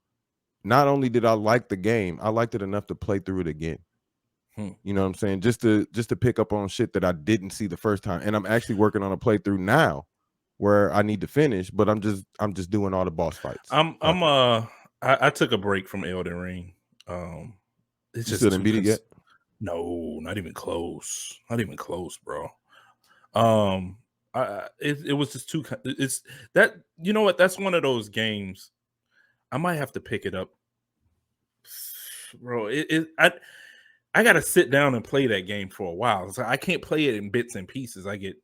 S3: not only did I like the game, I liked it enough to play through it again. You know what I'm saying? Just to pick up on shit that I didn't see the first time. And I'm actually working on a playthrough now where I need to finish, but I'm just doing all the boss fights.
S2: I took a break from Elden Ring. It's
S3: You
S2: just
S3: still didn't beat it yet?
S2: No, not even close. Not even close, bro. It was just too. It's that, you know what? That's one of those games. I might have to pick it up, bro. I got to sit down and play that game for a while. So I can't play it in bits and pieces. I get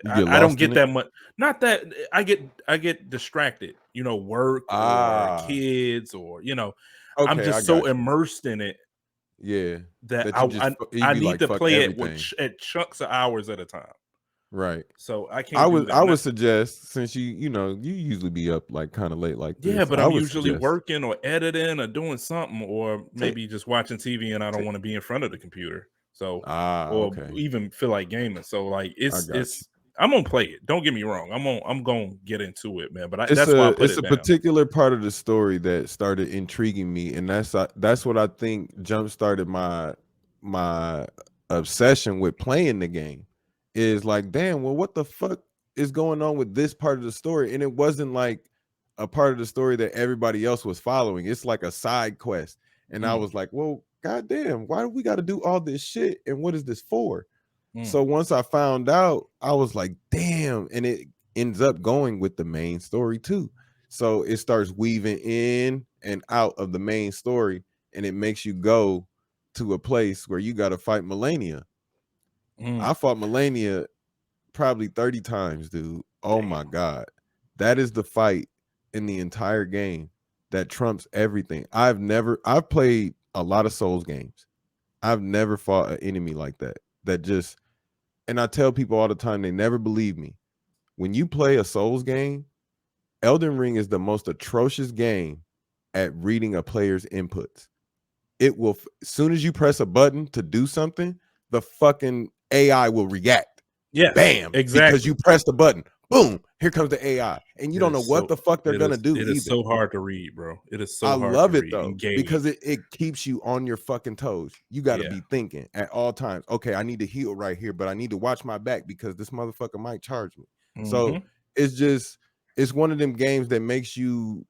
S2: I don't get that much. Not that I get distracted, work or kids or I'm
S3: Okay,
S2: just so immersed in it.
S3: Yeah,
S2: that
S3: you
S2: I
S3: be
S2: need
S3: like,
S2: to
S3: fuck
S2: play
S3: everything.
S2: it at chunks of hours at a time.
S3: Right.
S2: So I can't do that.
S3: I would suggest, since you usually be up like kind of late like this.
S2: Yeah, but
S3: I
S2: I'm
S3: would
S2: usually
S3: suggest,
S2: working or editing or doing something, or maybe just watching TV, and I don't want to be in front of the computer. So, or
S3: okay.
S2: even feel like gaming. So, like,
S3: I got you.
S2: I'm gonna play it. Don't get me wrong. I'm gonna get into it, man. But
S3: It's
S2: that's why I put
S3: it's
S2: it
S3: a
S2: down.
S3: particular part of the story that started intriguing me, and that's what I think jump started my obsession with playing the game. Is like, damn, well, what the fuck is going on with this part of the story? And it wasn't like a part of the story that everybody else was following. It's like a side quest. And I was like, well, goddamn, why do we got to do all this shit? And what is this for? So once I found out, I was like, damn. And it ends up going with the main story too. So it starts weaving in and out of the main story, and it makes you go to a place where you got to fight Melania. I fought Melania probably 30 times, dude. Oh my God. That is the fight in the entire game that trumps everything. I've played a lot of Souls games. I've never fought an enemy like that. That just, and I tell people all the time, they never believe me. When you play a Souls game, Elden Ring is the most atrocious game at reading a player's inputs. It will, as soon as you press a button to do something, the fucking AI will react.
S2: Yes,
S3: Bam,
S2: exactly.
S3: because you pressed the button. Boom, here comes the AI, and you don't know what the fuck they're gonna do.
S2: It is so hard to read, bro. It is so
S3: I
S2: hard
S3: love
S2: to
S3: it
S2: read.
S3: though, because it keeps you on your fucking toes. You got to be thinking at all times. Okay, I need to heal right here, but I need to watch my back because this motherfucker might charge me. So it's one of them games that makes you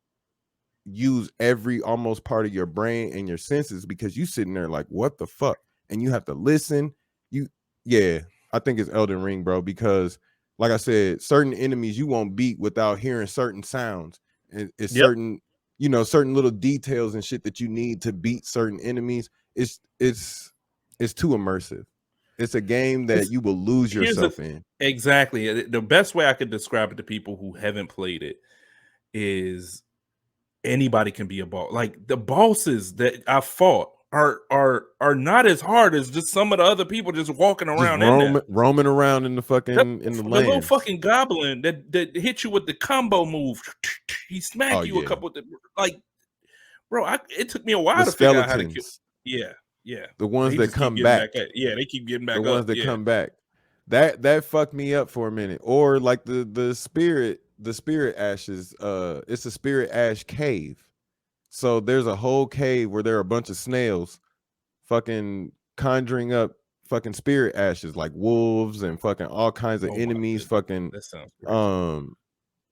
S3: use every almost part of your brain and your senses, because you sitting there like, what the fuck, and you have to listen. I think it's Elden Ring, bro, because like I said, certain enemies you won't beat without hearing certain sounds, and it's certain, you know, certain little details and shit that you need to beat certain enemies. It's too immersive. It's a game that you will lose yourself in.
S2: Exactly. The best way I could describe it to people who haven't played it is anybody can be a boss. Like the bosses that I fought are not as hard as just some of the other people just walking around
S3: just roaming around in the fucking
S2: the
S3: little
S2: fucking goblin that hit you with the combo move. He smacked you a couple of like, bro. It took me a while to figure out how to kill. Yeah.
S3: The ones that come back.
S2: They keep getting back up.
S3: The ones that come back. That fucked me up for a minute. Or like the spirit ashes. It's a spirit ash cave. So there's a whole cave where there are a bunch of snails fucking conjuring up fucking spirit ashes, like wolves and fucking all kinds of enemies, fucking
S2: that sounds crazy.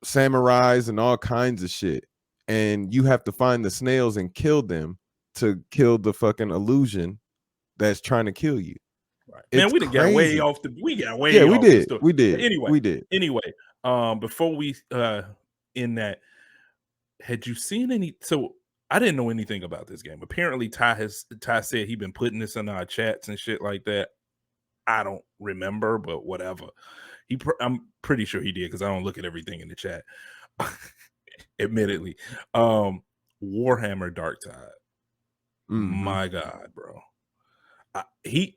S3: Samurais and all kinds of shit. And you have to find the snails and kill them to kill the fucking illusion that's trying to kill you.
S2: Right. Man, we didn't get way off the story.
S3: We did.
S2: Anyway, before we in that, had you seen any? So I didn't know anything about this game. Apparently, Ty said he'd been putting this in our chats and shit like that. I don't remember, but whatever. I'm pretty sure he did, because I don't look at everything in the chat. Admittedly, Warhammer Dark Tide. My God, bro. He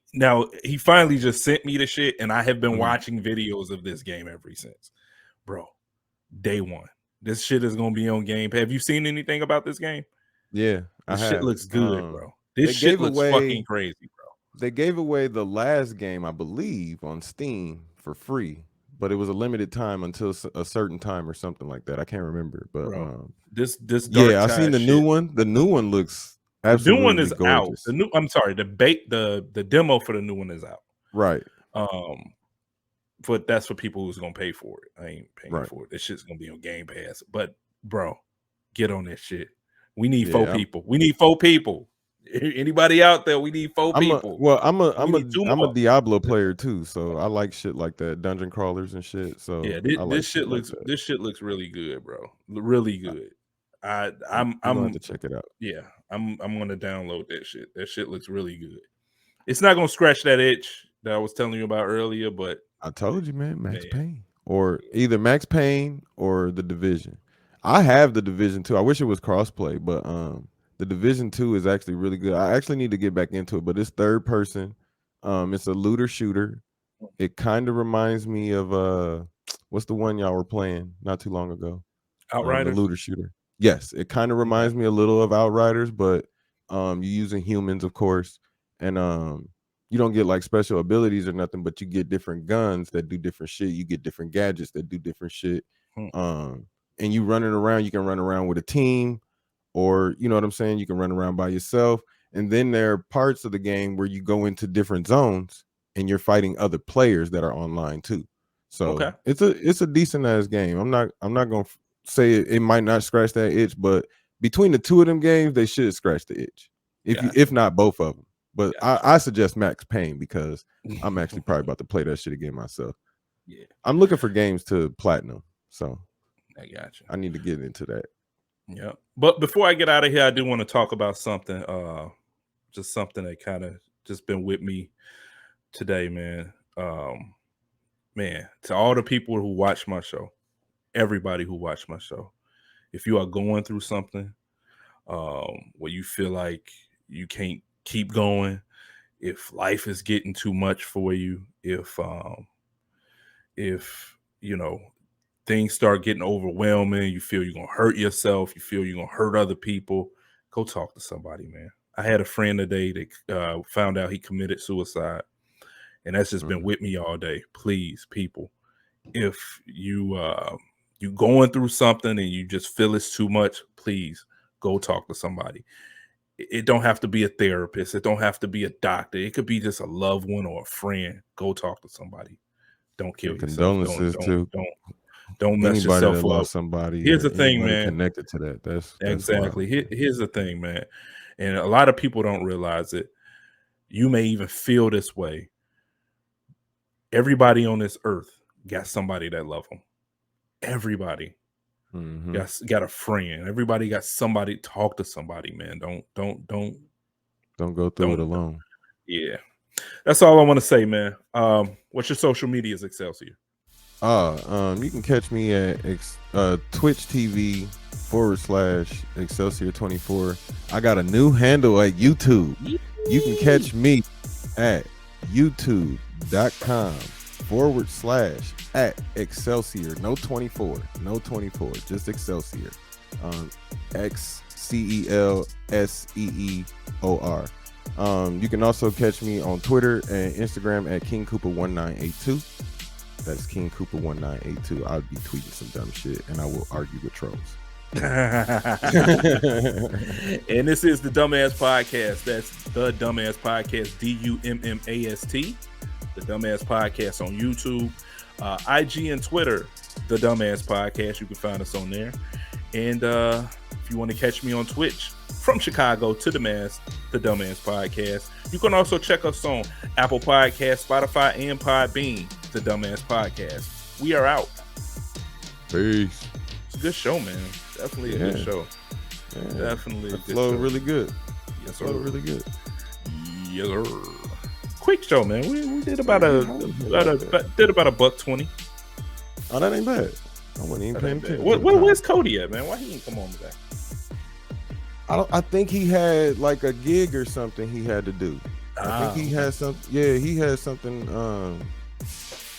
S2: finally just sent me the shit, and I have been watching videos of this game ever since, bro. Day one, this shit is gonna be on Game Pass. Have you seen anything about this game?
S3: Yeah,
S2: this shit looks good, bro. This shit looks fucking crazy, bro.
S3: They gave away the last game, I believe, on Steam for free, but it was a limited time until a certain time or something like that. I can't remember, but
S2: bro, this Dark
S3: I've seen the new one. The new one looks absolutely
S2: the new one is
S3: gorgeous.
S2: out. I'm sorry, the demo for the new one is out.
S3: Right.
S2: But that's for people who's gonna pay for it. I ain't paying for it. This shit's gonna be on Game Pass. But bro, get on this shit. We need 4 people. We need 4 people. Anybody out there? We need 4 people.
S3: I'm a Diablo player too, so I like shit like that, dungeon crawlers and shit. So
S2: yeah, this shit looks really good, bro. Really good. I'm
S3: going to check it out.
S2: Yeah, I'm gonna download that shit. That shit looks really good. It's not gonna scratch that itch that I was telling you about earlier, but
S3: I told you, man, Max Payne, or either Max Payne or The Division. I have The Division 2. I wish it was crossplay, but The Division 2 is actually really good. I actually need to get back into it, but it's third person. It's a looter shooter. It kind of reminds me of what's the one y'all were playing not too long ago?
S2: Outriders.
S3: The looter shooter. Yes, it kind of reminds me a little of Outriders, but you're using humans, of course, and you don't get like special abilities or nothing, but you get different guns that do different shit. You get different gadgets that do different shit. And you running around, you can run around with a team, or you know what I'm saying, you can run around by yourself. And then there are parts of the game where you go into different zones and you're fighting other players that are online too. So it's a decent ass game. I'm not gonna say it might not scratch that itch, but between the two of them games, they should scratch the itch. If not both of them. But I suggest Max Payne, because I'm actually probably about to play that shit again myself.
S2: Yeah,
S3: I'm looking for games to platinum, so
S2: I got you.
S3: I need to get into that.
S2: Yeah, but before I get out of here, I do want to talk about something. Just something that kind of just been with me today, man. Man, to all the people who watch my show, everybody who watched my show, if you are going through something where you feel like you can't keep going, if life is getting too much for you, if you know things start getting overwhelming, you feel you're gonna hurt yourself, you feel you're gonna hurt other people, go talk to somebody, man. I had a friend today that found out he committed suicide, and that's just been with me all day. Please, people, if you going through something and you just feel it's too much, please go talk to somebody. It don't have to be a therapist. It don't have to be a doctor. It could be just a loved one or a friend. Go talk to somebody. Don't kill yourself.
S3: Condolences to
S2: don't mess
S3: anybody
S2: yourself
S3: that
S2: up.
S3: lost somebody.
S2: Here's the thing,
S3: anybody
S2: man.
S3: Connected to that. That's
S2: exactly.
S3: wild.
S2: Here's the thing, man. And a lot of people don't realize it. You may even feel this way. Everybody on this earth got somebody that love them. Everybody got a friend. Everybody got somebody. Talk to somebody, man. Don't
S3: go through it alone.
S2: Yeah, that's all I want to say, man. What's your social medias, Excelsior?
S3: You can catch me at Twitch TV /Excelsior24. I got a new handle at YouTube. You can catch me at youtube.com /@Excelsior. No 24, just Excelsior. XCELSEEOR. You can also catch me on Twitter and Instagram at King Cooper 1982. That's King Cooper 1982. I'll be tweeting some dumb shit and I will argue with trolls.
S2: And this is the Dummast Podcast. That's the Dummast Podcast, DUMMAST. The Dummast Podcast on YouTube, IG and Twitter, the Dummast Podcast. You can find us on there. And if you want to catch me on Twitch, from Chicago to the Mass, the Dummast Podcast. You can also check us on Apple Podcasts, Spotify, and Podbean, the Dummast Podcast. We are out.
S3: Peace.
S2: It's a good show, man. Definitely a good show. Yeah. Definitely a good show.
S3: Really good.
S2: Yes, sir.
S3: Really good.
S2: Yes, sir. Quick show, man. We did about $1.20.
S3: Oh, that ain't bad. I wasn't even paying attention.
S2: Where's Cody at, man? Why he didn't come on today?
S3: I think he had like a gig or something he had to do. I think he had something. Yeah, he had something.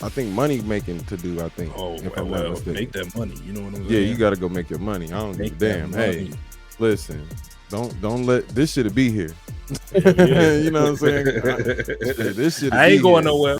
S3: I think money making to do. I think.
S2: Oh, well, make that money. You know what I'm saying?
S3: Yeah, you got to go make your money. I don't give a damn. Hey, listen, don't let this shit be here. You know what I'm saying? This shit.
S2: I ain't going nowhere.